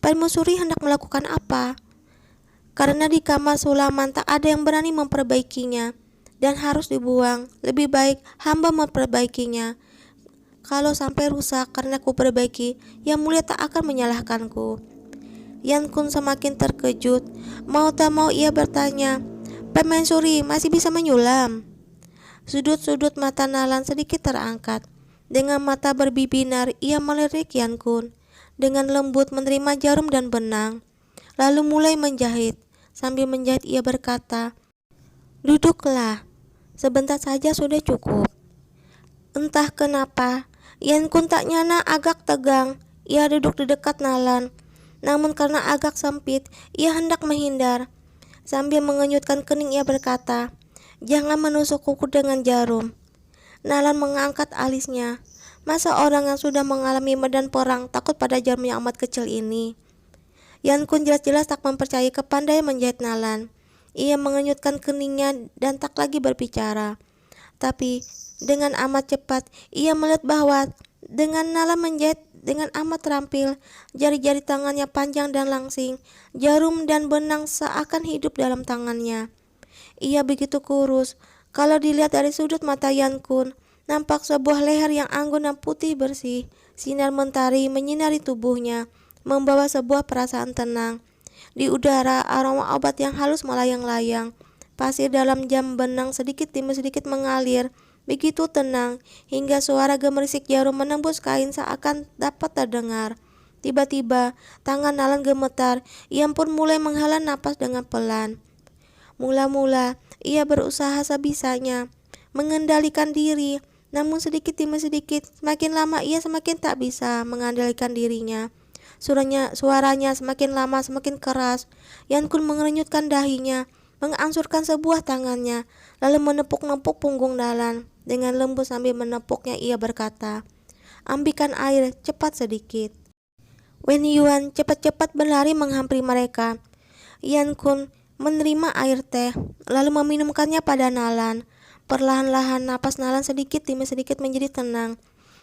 "Permaisuri hendak melakukan apa?" "Karena di kamar Sulaman tak ada yang berani memperbaikinya dan harus dibuang. Lebih baik hamba memperbaikinya. Kalau sampai rusak karena ku perbaiki, yang mulia tak akan menyalahkanku." Yan Kun semakin terkejut. Mau tak mau ia bertanya, "Permaisuri masih bisa menyulam?" Sudut-sudut mata Nalan sedikit terangkat. Dengan mata berbibinar ia melirik Yan Kun. Dengan lembut menerima jarum dan benang, lalu mulai menjahit. Sambil menjahit ia berkata, "Duduklah, sebentar saja sudah cukup." Entah kenapa, Yan Kun tak nyana agak tegang. Ia duduk di dekat Nalan. Namun karena agak sempit, ia hendak menghindar. Sambil mengenyutkan kening ia berkata, "Jangan menusuk kuku dengan jarum." Nalan mengangkat alisnya. Masa orang yang sudah mengalami medan perang takut pada jarum yang amat kecil ini? Yan Kun jelas-jelas tak mempercayai kepandaian menjahit Nalan. Ia mengenyutkan keningnya dan tak lagi berbicara. Tapi dengan amat cepat ia melihat bahwa dengan Nalan menjahit dengan amat terampil, jari-jari tangannya panjang dan langsing, jarum dan benang seakan hidup dalam tangannya. Ia begitu kurus. Kalau dilihat dari sudut mata Yan Kun, nampak sebuah leher yang anggun dan putih bersih. Sinar mentari menyinari tubuhnya, membawa sebuah perasaan tenang. Di udara, aroma obat yang halus melayang-layang. Pasir dalam jam benang sedikit demi sedikit mengalir, begitu tenang, hingga suara gemerisik jarum menembus kain seakan dapat terdengar. Tiba-tiba, tangan Nalan gemetar. Ia pun mulai menghela napas dengan pelan. Mula-mula, ia berusaha sebisanya mengendalikan diri, namun sedikit demi sedikit, semakin lama ia semakin tak bisa mengendalikan dirinya. Suaranya semakin lama semakin keras. Yan Kun mengerenyutkan dahinya, mengansurkan sebuah tangannya, lalu menepuk-nepuk punggung Nalan. Dengan lembut sambil menepuknya ia berkata, "Ambilkan air, cepat sedikit." Wen Yuan cepat-cepat berlari menghampiri mereka. Yan Kun menerima air teh, lalu meminumkannya pada Nalan. Perlahan-lahan napas Nalan sedikit demi sedikit menjadi tenang.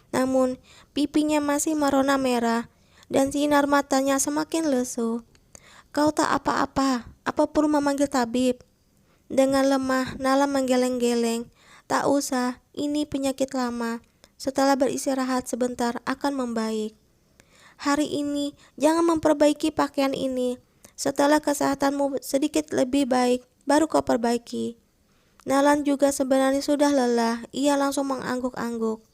Namun, pipinya masih merona merah, dan sinar matanya semakin lesu. "Kau tak apa-apa, apa perlu memanggil tabib?" Dengan lemah, Nalan menggeleng-geleng. "Tak usah, ini penyakit lama. Setelah beristirahat sebentar akan membaik. Hari ini, jangan memperbaiki pakaian ini. Setelah kesehatanmu sedikit lebih baik, baru kau perbaiki." Nalan juga sebenarnya sudah lelah. Ia langsung mengangguk-angguk.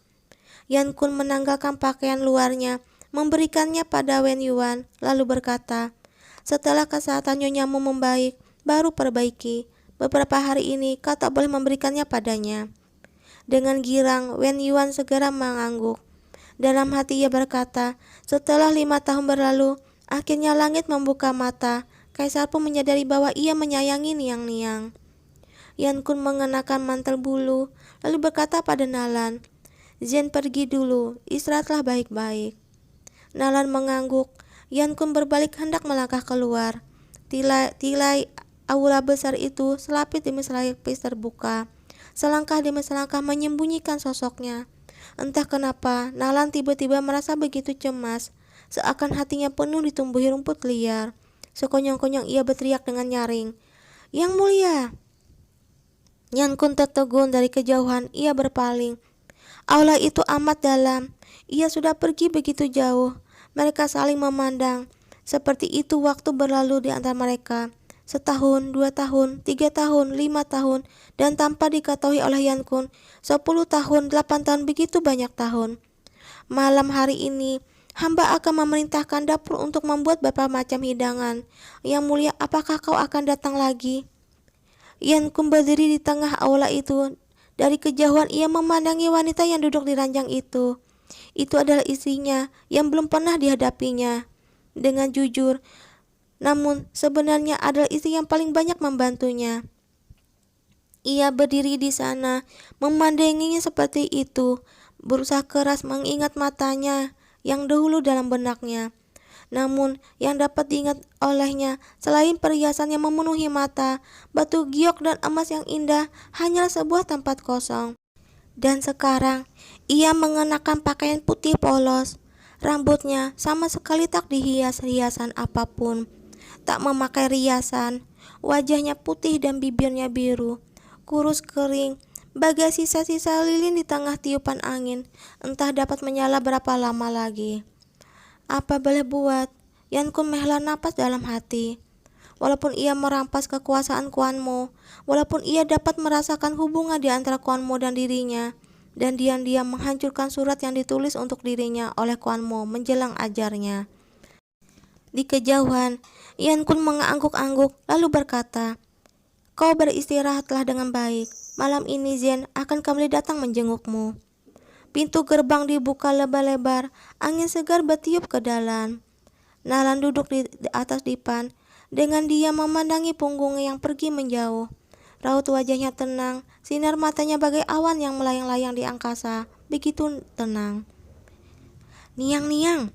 Yan Kun menanggalkan pakaian luarnya, memberikannya pada Wen Yuan, lalu berkata, "Setelah kesehatan nyonyamu membaik, baru perbaiki. Beberapa hari ini kau tak boleh memberikannya padanya." Dengan girang, Wen Yuan segera mengangguk. Dalam hati ia berkata, "Setelah 5 tahun berlalu, akhirnya langit membuka mata. Kaisar pun menyadari bahwa ia menyayangi Niang-Niang." Yan Kun mengenakan mantel bulu, lalu berkata pada Nalan, "Zen pergi dulu, istirahatlah baik-baik." Nalan mengangguk. Yan Kun berbalik hendak melangkah keluar. Tilai aula besar itu selapis demi selapis terbuka. Selangkah demi selangkah menyembunyikan sosoknya. Entah kenapa, Nalan tiba-tiba merasa begitu cemas, seakan hatinya penuh ditumbuhi rumput liar. Sekonyong-konyong ia berteriak dengan nyaring, "Yang mulia!" Yan Kun tertegun dari kejauhan. Ia berpaling. Aula itu amat dalam. Ia sudah pergi begitu jauh. Mereka saling memandang. Seperti itu waktu berlalu di antara mereka. Setahun, 2 tahun, 3 tahun, 5 tahun, dan tanpa diketahui oleh Yan Kun, 10 tahun, 8 tahun, begitu banyak tahun. Malam hari ini, hamba akan memerintahkan dapur untuk membuat beberapa macam hidangan. Yang mulia, apakah kau akan datang lagi? Yan Kun berdiri di tengah aula itu. Dari kejauhan ia memandangi wanita yang duduk di ranjang itu. Itu adalah istrinya yang belum pernah dihadapinya dengan jujur, namun sebenarnya adalah istri yang paling banyak membantunya. Ia berdiri di sana, memandanginya seperti itu, berusaha keras mengingat matanya yang dahulu dalam benaknya. Namun yang dapat diingat olehnya selain perhiasan yang memenuhi mata, batu giok dan emas yang indah hanyalah sebuah tempat kosong. Dan sekarang ia mengenakan pakaian putih polos. Rambutnya sama sekali tak dihias hiasan apapun. Tak memakai riasan. Wajahnya putih dan bibirnya biru, kurus kering, bagai sisa-sisa lilin di tengah tiupan angin. Entah dapat menyala berapa lama lagi. Apa boleh buat? Yan Kun menghela napas dalam hati. Walaupun ia merampas kekuasaan Kuan Mo, walaupun ia dapat merasakan hubungan di antara Kuan Mo dan dirinya, dan diam-diam menghancurkan surat yang ditulis untuk dirinya oleh Kuan Mo menjelang ajarnya. Di kejauhan, Yan Kun mengangguk-angguk lalu berkata, "Kau beristirahatlah dengan baik. Malam ini Zen akan kembali datang menjengukmu." Pintu gerbang dibuka lebar-lebar, angin segar bertiup ke dalam. Nalan duduk di atas dipan, dengan diam memandangi punggungnya yang pergi menjauh. Raut wajahnya tenang, sinar matanya bagai awan yang melayang-layang di angkasa, begitu tenang. "Niang-niang."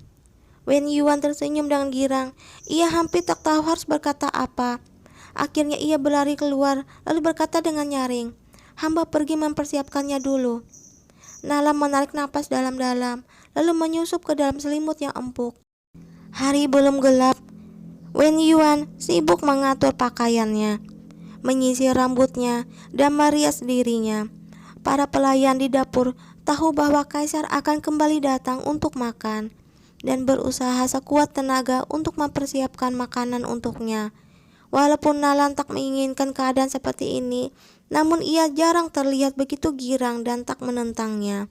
Wen Yuan tersenyum dengan girang. Ia hampir tak tahu harus berkata apa. Akhirnya ia berlari keluar, lalu berkata dengan nyaring, "Hamba pergi mempersiapkannya dulu." Nalan menarik napas dalam-dalam, lalu menyusup ke dalam selimut yang empuk. Hari belum gelap. Wen Yuan sibuk mengatur pakaiannya, menyisir rambutnya, dan merias dirinya. Para pelayan di dapur tahu bahwa kaisar akan kembali datang untuk makan, dan berusaha sekuat tenaga untuk mempersiapkan makanan untuknya. Walaupun Nalan tak menginginkan keadaan seperti ini, namun ia jarang terlihat begitu girang dan tak menentangnya.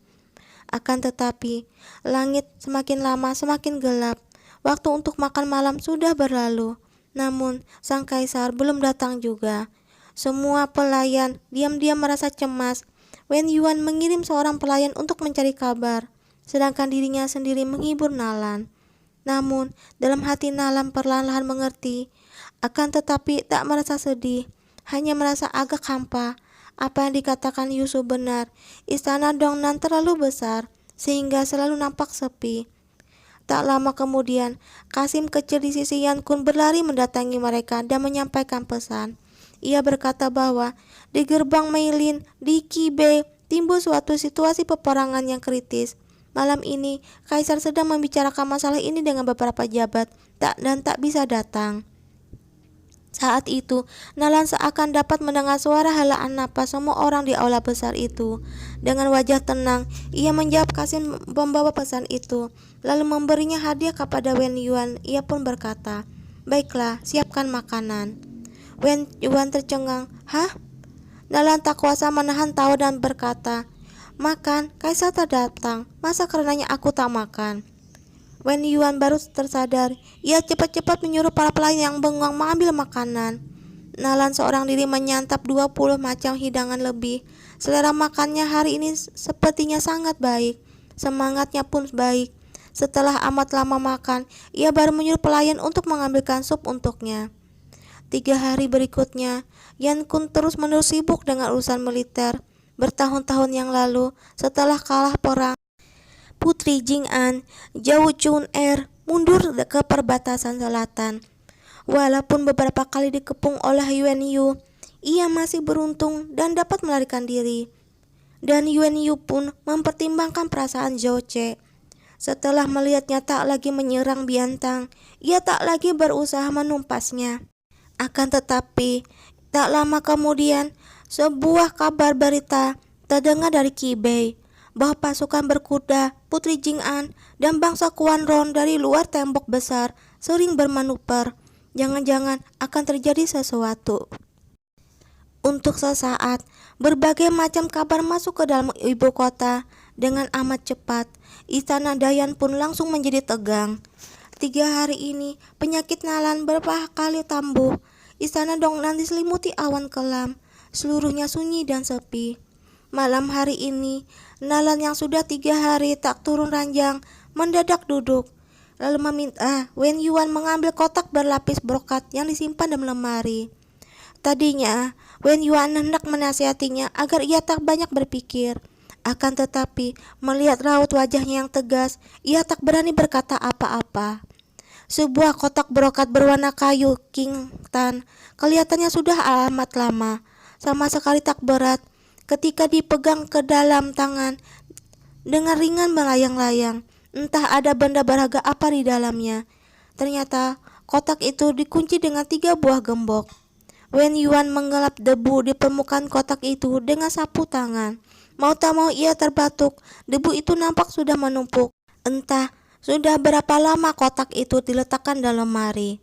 Akan tetapi, langit semakin lama semakin gelap. Waktu untuk makan malam sudah berlalu, namun sang kaisar belum datang juga. Semua pelayan diam-diam merasa cemas. Wen Yuan mengirim seorang pelayan untuk mencari kabar, sedangkan dirinya sendiri menghibur Nalan. Namun, dalam hati Nalan perlahan-lahan mengerti, akan tetapi tak merasa sedih, hanya merasa agak hampa. Apa yang dikatakan Yusuf benar, istana Dongnan terlalu besar, sehingga selalu nampak sepi. Tak lama kemudian, Kasim kecil di sisi Yan Kun berlari mendatangi mereka dan menyampaikan pesan. Ia berkata bahwa di gerbang Meilin di Qibei timbul suatu situasi peperangan yang kritis. Malam ini, Kaisar sedang membicarakan masalah ini dengan beberapa jabat dan tak bisa datang. Saat itu, Nalan seakan dapat mendengar suara helaan napas semua orang di aula besar itu. Dengan wajah tenang, ia menjawab Kasim membawa pesan itu, lalu memberinya hadiah kepada Wen Yuan. Ia pun berkata, "Baiklah, siapkan makanan." Wen Yuan tercengang. "Hah?" Nalan tak kuasa menahan tawa dan berkata, "Makan, Kaisar tak datang. Masa karenanya aku tak makan?" Wen Yuan baru tersadar. Ia cepat-cepat menyuruh para pelayan yang bengong mengambil makanan. Nalan seorang diri menyantap 20 macam hidangan lebih. Selera makannya hari ini sepertinya sangat baik. Semangatnya pun baik. Setelah amat lama makan, ia baru menyuruh pelayan untuk mengambilkan sup untuknya. 3 hari berikutnya, Yan Kun terus-menerus sibuk dengan urusan militer. Bertahun-tahun yang lalu, setelah kalah perang, Putri Jing An, Zhao Chun Er, mundur ke perbatasan selatan. Walaupun beberapa kali dikepung oleh Yuan Yu, ia masih beruntung dan dapat melarikan diri. Dan Yuan Yu pun mempertimbangkan perasaan Zhao Ce. Setelah melihatnya tak lagi menyerang Biantang, ia tak lagi berusaha menumpasnya. Akan tetapi, tak lama kemudian, sebuah kabar berita terdengar dari Qibei bahwa pasukan berkuda Putri Jing'an dan bangsa Kuan Ron dari luar tembok besar sering bermanuver. Jangan-jangan akan terjadi sesuatu. Untuk sesaat, berbagai macam kabar masuk ke dalam ibu kota dengan amat cepat. Istana Dayan pun langsung menjadi tegang. 3 hari ini, penyakit Nalan berapa kali kambuh. Istana Dongnan diselimuti awan kelam. Seluruhnya sunyi dan sepi. Malam hari ini, Nalan yang sudah 3 hari tak turun ranjang mendadak duduk, lalu meminta Wen Yuan mengambil kotak berlapis brokat yang disimpan dalam lemari. Tadinya, Wen Yuan hendak menasihatinya agar ia tak banyak berpikir. Akan tetapi, melihat raut wajahnya yang tegas, ia tak berani berkata apa-apa. Sebuah kotak brokat berwarna kayu King Tan kelihatannya sudah amat lama, sama sekali tak berat. Ketika dipegang ke dalam tangan, dengan ringan melayang-layang. Entah ada benda berharga apa di dalamnya. Ternyata, kotak itu dikunci dengan 3 buah gembok. Wen Yuan mengelap debu di permukaan kotak itu dengan sapu tangan. Mau tak mau ia terbatuk, debu itu nampak sudah menumpuk. Entah sudah berapa lama kotak itu diletakkan dalam lemari.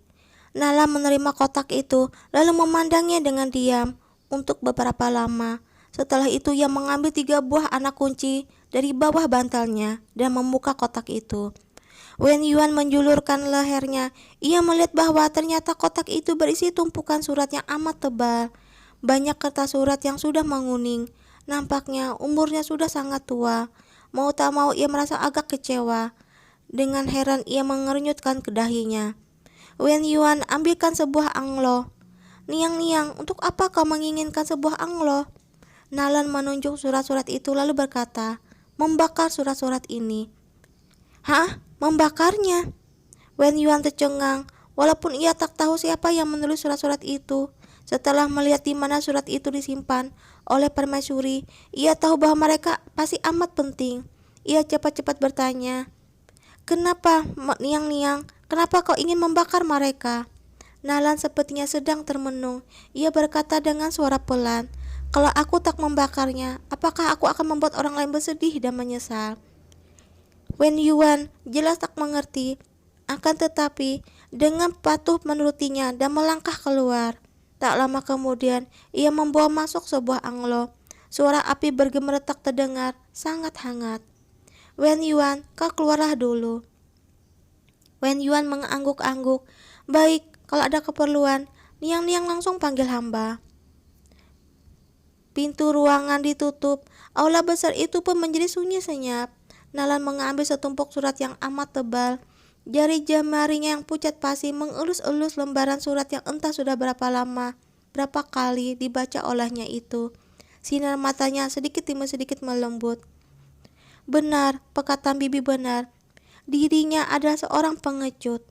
Nala menerima kotak itu, lalu memandangnya dengan diam untuk beberapa lama. Setelah itu ia mengambil 3 buah anak kunci dari bawah bantalnya dan membuka kotak itu. Wen Yuan menjulurkan lehernya. Ia melihat bahwa ternyata kotak itu berisi tumpukan surat yang amat tebal. Banyak kertas surat yang sudah menguning. Nampaknya umurnya sudah sangat tua. Mau tak mau ia merasa agak kecewa. Dengan heran ia mengernyitkan ke dahinya. Wen Yuan ambilkan sebuah anglo. Niang, untuk apa kau menginginkan sebuah anglo? Nalan menunjuk surat-surat itu lalu berkata, membakar surat-surat ini. Hah? Membakarnya? Wen Yuan tercengang, walaupun ia tak tahu siapa yang menulis surat-surat itu. Setelah melihat di mana surat itu disimpan oleh permaisuri, ia tahu bahwa mereka pasti amat penting. Ia cepat-cepat bertanya, kenapa, Niang? Kenapa kau ingin membakar mereka? Nalan sepertinya sedang termenung. Ia berkata dengan suara pelan, kalau aku tak membakarnya, apakah aku akan membuat orang lain bersedih dan menyesal? Wen Yuan jelas tak mengerti, akan tetapi dengan patuh menurutinya dan melangkah keluar. Tak lama kemudian, ia membawa masuk sebuah anglo. Suara api bergemeretak terdengar, sangat hangat. Wen Yuan, kau keluarlah dulu. Wen Yuan mengangguk-angguk. Baik, kalau ada keperluan, Niang langsung panggil hamba. Pintu ruangan ditutup. Aula besar itu pun menjadi sunyi senyap. Nalan mengambil setumpuk surat yang amat tebal. Jari jemarinya yang pucat pasi mengelus-elus lembaran surat yang entah sudah berapa kali dibaca olehnya itu. Sinar matanya sedikit demi sedikit melembut. Benar, perkataan bibi benar. Dirinya adalah seorang pengecut.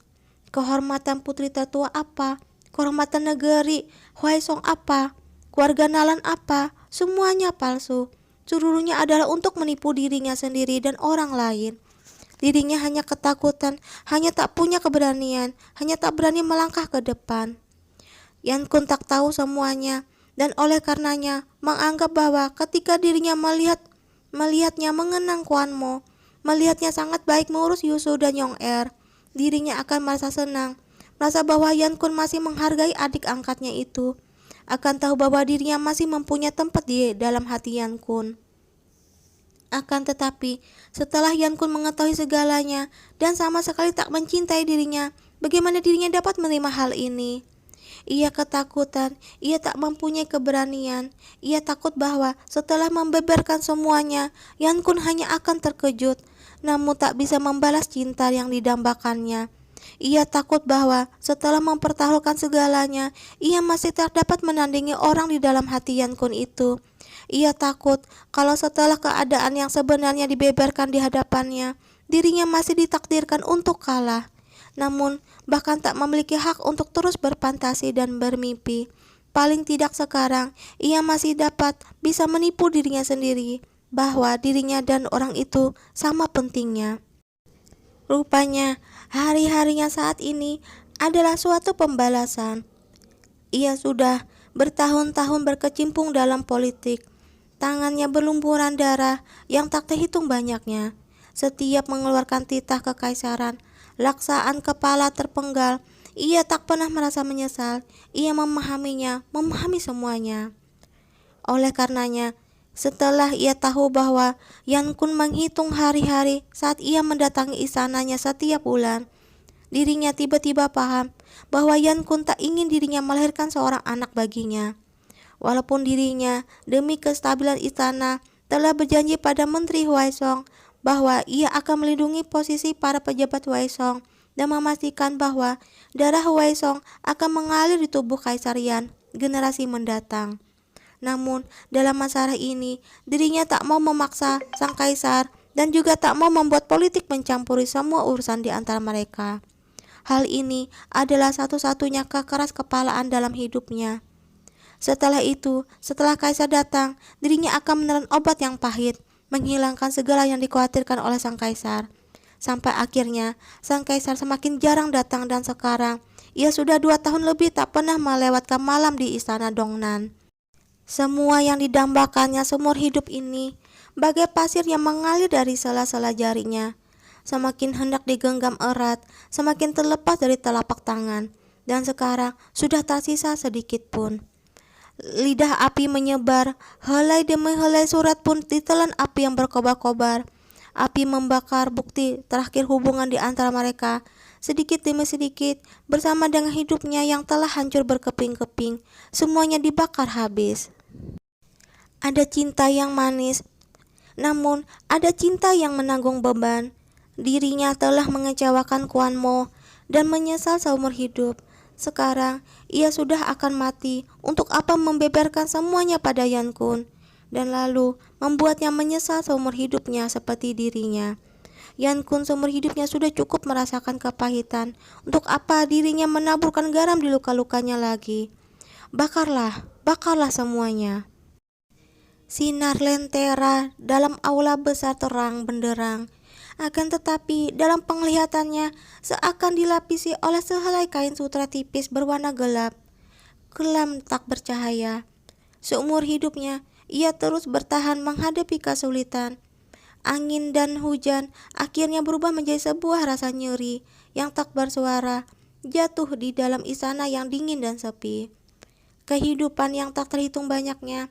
Kehormatan putri tertua apa? Kehormatan negeri Huaisong apa? Keluarga Nalan apa? Semuanya palsu. Seluruhnya adalah untuk menipu dirinya sendiri dan orang lain. Dirinya hanya ketakutan, hanya tak punya keberanian, hanya tak berani melangkah ke depan. Yan Kun tak tahu semuanya, dan oleh karenanya menganggap bahwa ketika dirinya melihatnya mengenang Kuan Mo, melihatnya sangat baik mengurus Yusu dan Yong Er, dirinya akan merasa senang, merasa bahwa Yan Kun masih menghargai adik angkatnya itu, akan tahu bahwa dirinya masih mempunyai tempat di dalam hati Yan Kun. Akan tetapi, setelah Yan Kun mengetahui segalanya dan sama sekali tak mencintai dirinya, bagaimana dirinya dapat menerima hal ini? Ia ketakutan, ia tak mempunyai keberanian. Ia takut bahwa setelah membeberkan semuanya, Yan Kun hanya akan terkejut, namun tak bisa membalas cinta yang didambakannya. Ia takut bahwa setelah mempertaruhkan segalanya, ia masih tak dapat menandingi orang di dalam hati Yan Kun itu. Ia takut kalau setelah keadaan yang sebenarnya dibeberkan di hadapannya, dirinya masih ditakdirkan untuk kalah. Namun, bahkan tak memiliki hak untuk terus berfantasi dan bermimpi. Paling tidak sekarang, ia masih dapat bisa menipu dirinya sendiri, bahwa dirinya dan orang itu sama pentingnya. Rupanya, hari-harinya saat ini adalah suatu pembalasan. Ia sudah bertahun-tahun berkecimpung dalam politik. Tangannya berlumuran darah yang tak terhitung banyaknya. Setiap mengeluarkan titah kekaisaran, laksaan kepala terpenggal, ia tak pernah merasa menyesal. Ia memahaminya, memahami semuanya. Oleh karenanya, setelah ia tahu bahwa Yan Kun menghitung hari-hari saat ia mendatangi istananya setiap bulan, dirinya tiba-tiba paham bahwa Yan Kun tak ingin dirinya melahirkan seorang anak baginya. Walaupun dirinya demi kestabilan istana telah berjanji pada Menteri Huaisong bahwa ia akan melindungi posisi para pejabat Huaisong dan memastikan bahwa darah Huaisong akan mengalir di tubuh Kaisar Yan generasi mendatang. Namun dalam masalah ini dirinya tak mau memaksa sang kaisar dan juga tak mau membuat politik mencampuri semua urusan di antara mereka. Hal ini adalah satu-satunya kekeras kepalaan dalam hidupnya. Setelah itu, setelah kaisar datang, dirinya akan menelan obat yang pahit, menghilangkan segala yang dikhawatirkan oleh sang kaisar. Sampai akhirnya, sang kaisar semakin jarang datang dan sekarang, ia sudah 2 tahun lebih tak pernah melewatkan malam di istana Dongnan. Semua yang didambakannya seumur hidup ini, bagai pasir yang mengalir dari sela-sela jarinya. Semakin hendak digenggam erat, semakin terlepas dari telapak tangan, dan sekarang sudah tersisa sedikit pun. Lidah api menyebar, helai demi helai surat pun ditelan api yang berkobar-kobar. Api membakar bukti terakhir hubungan di antara mereka, sedikit demi sedikit, bersama dengan hidupnya yang telah hancur berkeping-keping, semuanya dibakar habis. Ada cinta yang manis, namun ada cinta yang menanggung beban. Dirinya telah mengecewakan Kuan Mo dan menyesal seumur hidup. Sekarang ia sudah akan mati. Untuk apa membeberkan semuanya pada Yan Kun dan lalu membuatnya menyesal seumur hidupnya seperti dirinya. Yan Kun seumur hidupnya sudah cukup merasakan kepahitan. Untuk apa dirinya menaburkan garam di luka-lukanya lagi? Bakarlah, bakarlah semuanya. Sinar lentera dalam aula besar terang benderang. Akan tetapi dalam penglihatannya seakan dilapisi oleh sehelai kain sutra tipis berwarna gelap, kelam tak bercahaya. Seumur hidupnya ia terus bertahan menghadapi kesulitan. Angin dan hujan akhirnya berubah menjadi sebuah rasa nyeri yang tak bersuara, jatuh di dalam istana yang dingin dan sepi. Kehidupan yang tak terhitung banyaknya,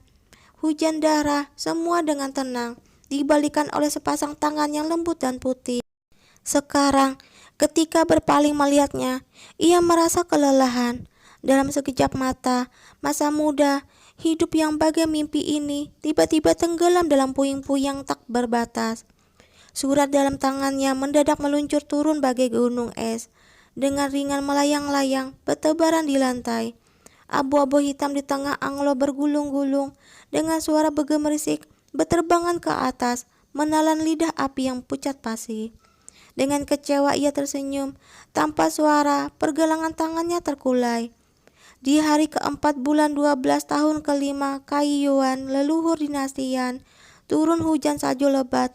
hujan darah, semua dengan tenang dibalikan oleh sepasang tangan yang lembut dan putih. Sekarang, ketika berpaling melihatnya, ia merasa kelelahan. Dalam sekejap mata, masa muda, hidup yang bagai mimpi ini tiba-tiba tenggelam dalam puing-puing tak berbatas. Surat dalam tangannya mendadak meluncur turun bagai gunung es, dengan ringan melayang-layang bertebaran di lantai. Abu-abu hitam di tengah anglo bergulung-gulung, dengan suara bergemerisik berterbangan ke atas, menelan lidah api yang pucat pasi. Dengan kecewa ia tersenyum, tanpa suara pergelangan tangannya terkulai. Di hari keempat bulan 12 tahun kelima Kaiyuan, leluhur dinasti Yan, turun hujan salju lebat.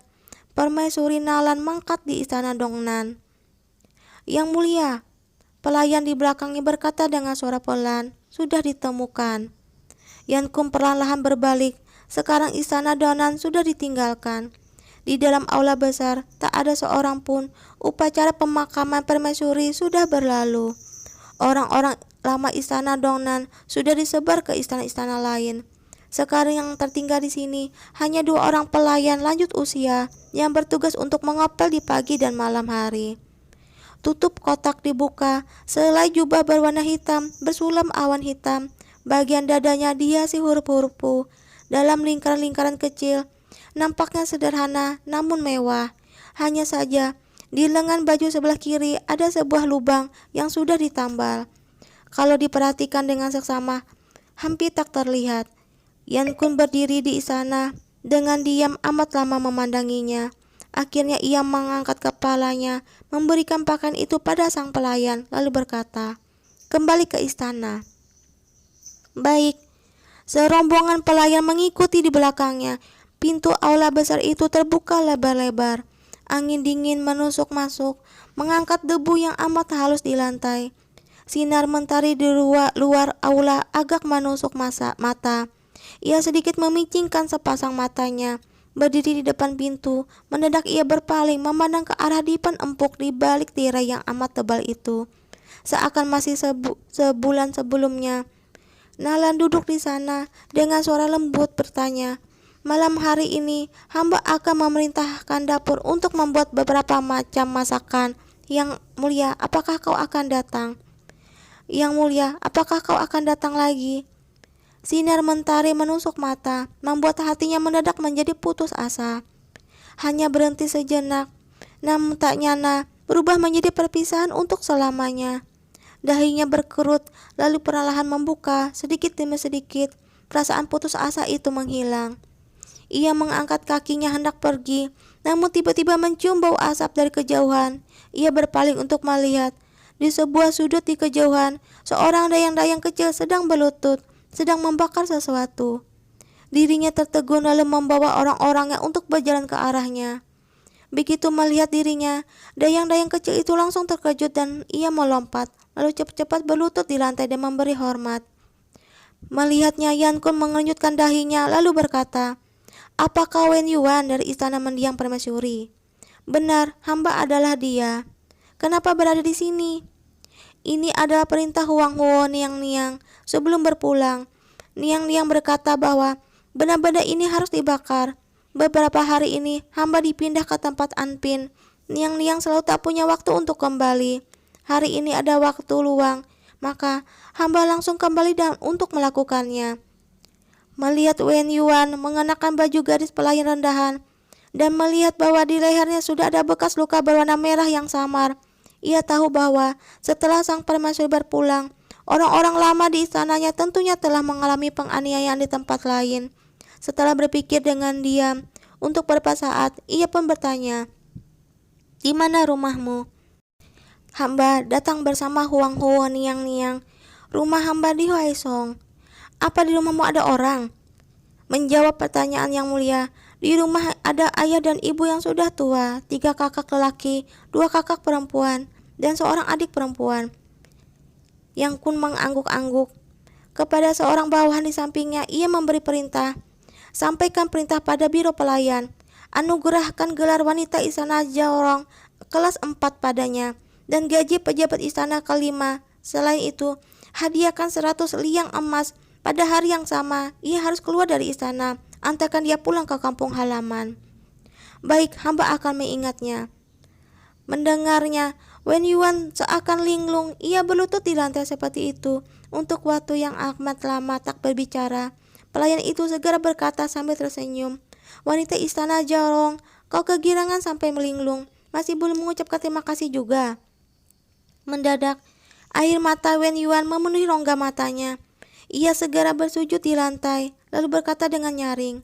Permaisuri Nalan mangkat di istana Dongnan. Yang mulia, pelayan di belakangnya berkata dengan suara pelan, sudah ditemukan. Yan Kun perlahan-lahan berbalik. Sekarang istana Dongnan sudah ditinggalkan. Di dalam aula besar tak ada seorang pun. Upacara pemakaman permaisuri sudah berlalu. Orang-orang lama istana Dongnan sudah disebar ke istana-istana lain. Sekarang yang tertinggal di sini hanya 2 orang pelayan lanjut usia yang bertugas untuk mengepel di pagi dan malam hari. Tutup kotak dibuka, selai jubah berwarna hitam bersulam awan hitam. Bagian dadanya dihiasi huruf-huruf Pu. Dalam lingkaran-lingkaran kecil, nampaknya sederhana namun mewah. Hanya saja, di lengan baju sebelah kiri ada sebuah lubang yang sudah ditambal. Kalau diperhatikan dengan seksama, hampir tak terlihat. Yan Kun berdiri di istana, dengan diam amat lama memandanginya. Akhirnya ia mengangkat kepalanya, memberikan pakaian itu pada sang pelayan, lalu berkata, "Kembali ke istana." "Baik." Serombongan pelayan mengikuti di belakangnya. Pintu aula besar itu terbuka lebar-lebar. Angin dingin menusuk masuk, mengangkat debu yang amat halus di lantai. Sinar mentari di luar aula agak menusuk mata. Ia sedikit memicingkan sepasang matanya. Berdiri di depan pintu, mendadak ia berpaling memandang ke arah dipan empuk di balik tirai yang amat tebal itu. Seakan masih sebulan sebelumnya. Nalan duduk di sana dengan suara lembut bertanya, "Malam hari ini hamba akan memerintahkan dapur untuk membuat beberapa macam masakan. Yang mulia, apakah kau akan datang?" "Yang mulia, apakah kau akan datang lagi?" Sinar mentari menusuk mata, membuat hatinya mendadak menjadi putus asa. Hanya berhenti sejenak, namun tak nyana berubah menjadi perpisahan untuk selamanya. Dahinya berkerut, lalu perlahan membuka, sedikit demi sedikit, perasaan putus asa itu menghilang. Ia mengangkat kakinya hendak pergi, namun tiba-tiba mencium bau asap dari kejauhan. Ia berpaling untuk melihat. Di sebuah sudut di kejauhan, seorang dayang-dayang kecil sedang berlutut, sedang membakar sesuatu. Dirinya tertegun lalu membawa orang-orangnya untuk berjalan ke arahnya. Begitu melihat dirinya, dayang-dayang kecil itu langsung terkejut dan ia melompat, lalu cepat-cepat berlutut di lantai dan memberi hormat. Melihatnya, Yan Kun mengernyitkan dahinya lalu berkata, "Apakah Wen Yuan dari istana mendiang permaisuri?" "Benar, hamba adalah dia." "Kenapa berada di sini?" "Ini adalah perintah Huang Huo Niang-Niang sebelum berpulang. Niang-Niang berkata bahwa benda-benda ini harus dibakar. Beberapa hari ini hamba dipindah ke tempat Anpin. Niang-Niang selalu tak punya waktu untuk kembali. Hari ini ada waktu luang, maka hamba langsung kembali dan untuk melakukannya." Melihat Wen Yuan mengenakan baju gadis pelayan rendahan dan melihat bahwa di lehernya sudah ada bekas luka berwarna merah yang samar, ia tahu bahwa setelah sang permaisuri berpulang, orang-orang lama di istananya tentunya telah mengalami penganiayaan di tempat lain. Setelah berpikir dengan diam untuk beberapa saat, ia pun bertanya, "Di mana rumahmu?" "Hamba datang bersama Huang Huo Niang-Niang. Rumah hamba di Huaisong." "Apa di rumahmu ada orang?" "Menjawab pertanyaan yang mulia, di rumah ada ayah dan ibu yang sudah tua, 3 kakak lelaki, 2 kakak perempuan, dan seorang adik perempuan." Yang Kun mengangguk-angguk. Kepada seorang bawahan di sampingnya, ia memberi perintah, "Sampaikan perintah pada biro pelayan. Anugerahkan gelar wanita istana Jaorong kelas 4 padanya, dan gaji pejabat istana kelima. Selain itu, hadiahkan 100 liang emas. Pada hari yang sama, ia harus keluar dari istana. Antarkan dia pulang ke kampung halaman." "Baik, hamba akan mengingatnya." Mendengarnya, Wen Yuan seakan linglung. Ia berlutut di lantai seperti itu untuk waktu yang amat lama tak berbicara. Pelayan itu segera berkata sambil tersenyum, "Wanita istana Jaorong, kau kegirangan sampai melinglung. Masih belum mengucapkan terima kasih juga." Mendadak, air mata Wen Yuan memenuhi rongga matanya. Ia segera bersujud di lantai, lalu berkata dengan nyaring,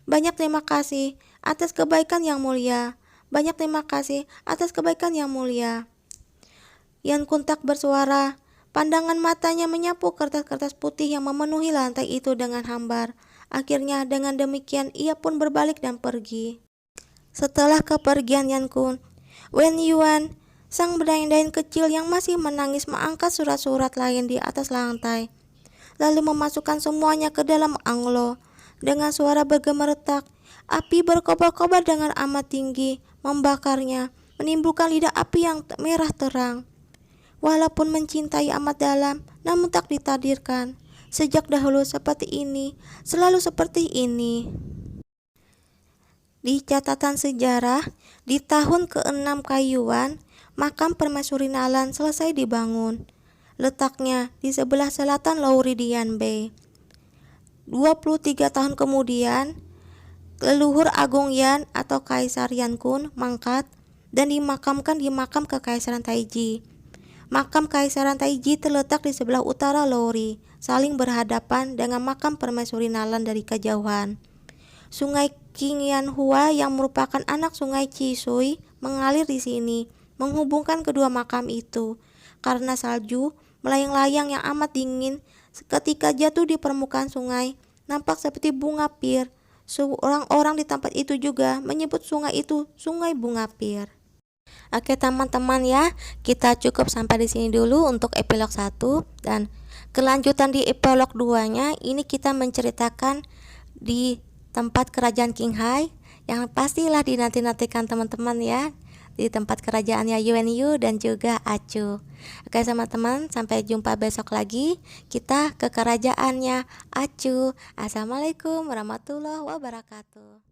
"Banyak terima kasih atas kebaikan yang mulia. Banyak terima kasih atas kebaikan yang mulia." Yan Kun tak bersuara. Pandangan matanya menyapu kertas-kertas putih yang memenuhi lantai itu dengan hambar. Akhirnya dengan demikian ia pun berbalik dan pergi. Setelah kepergian Yan Kun, Wen Yuan, sang berdain-dain kecil yang masih menangis, mengangkat surat-surat lain di atas lantai, lalu memasukkan semuanya ke dalam anglo. Dengan suara bergemeretak, api berkobar-kobar dengan amat tinggi, membakarnya, menimbulkan lidah api yang merah terang. Walaupun mencintai amat dalam, namun tak ditakdirkan. Sejak dahulu seperti ini, selalu seperti ini. Di catatan sejarah, di tahun ke-6 Kaiyuan, makam permaisuri Nalan selesai dibangun. Letaknya di sebelah selatan Louri di Yanbei. 23 tahun kemudian, leluhur Agung Yan atau Kaisar Yan Kun mangkat dan dimakamkan di makam Kekaisaran Taiji. Makam Kekaisaran Taiji terletak di sebelah utara Louri, saling berhadapan dengan makam permaisuri Nalan dari kejauhan. Sungai Qingyanhua yang merupakan anak sungai Qishui mengalir di sini, menghubungkan kedua makam itu. Karena salju melayang-layang yang amat dingin ketika jatuh di permukaan sungai, nampak seperti bunga pir. Orang-orang di tempat itu juga menyebut sungai itu Sungai Bunga Pir. Oke teman-teman ya, kita cukup sampai di sini dulu untuk epilog 1 dan Kelanjutan di epilog 2-nya, ini kita menceritakan di tempat kerajaan King Hai yang pastilah dinanti-nantikan teman-teman ya, di tempat kerajaannya Yuan Yu dan juga Acu. Oke teman-teman, sampai jumpa besok lagi. Kita ke kerajaannya Acu. Assalamualaikum warahmatullahi wabarakatuh.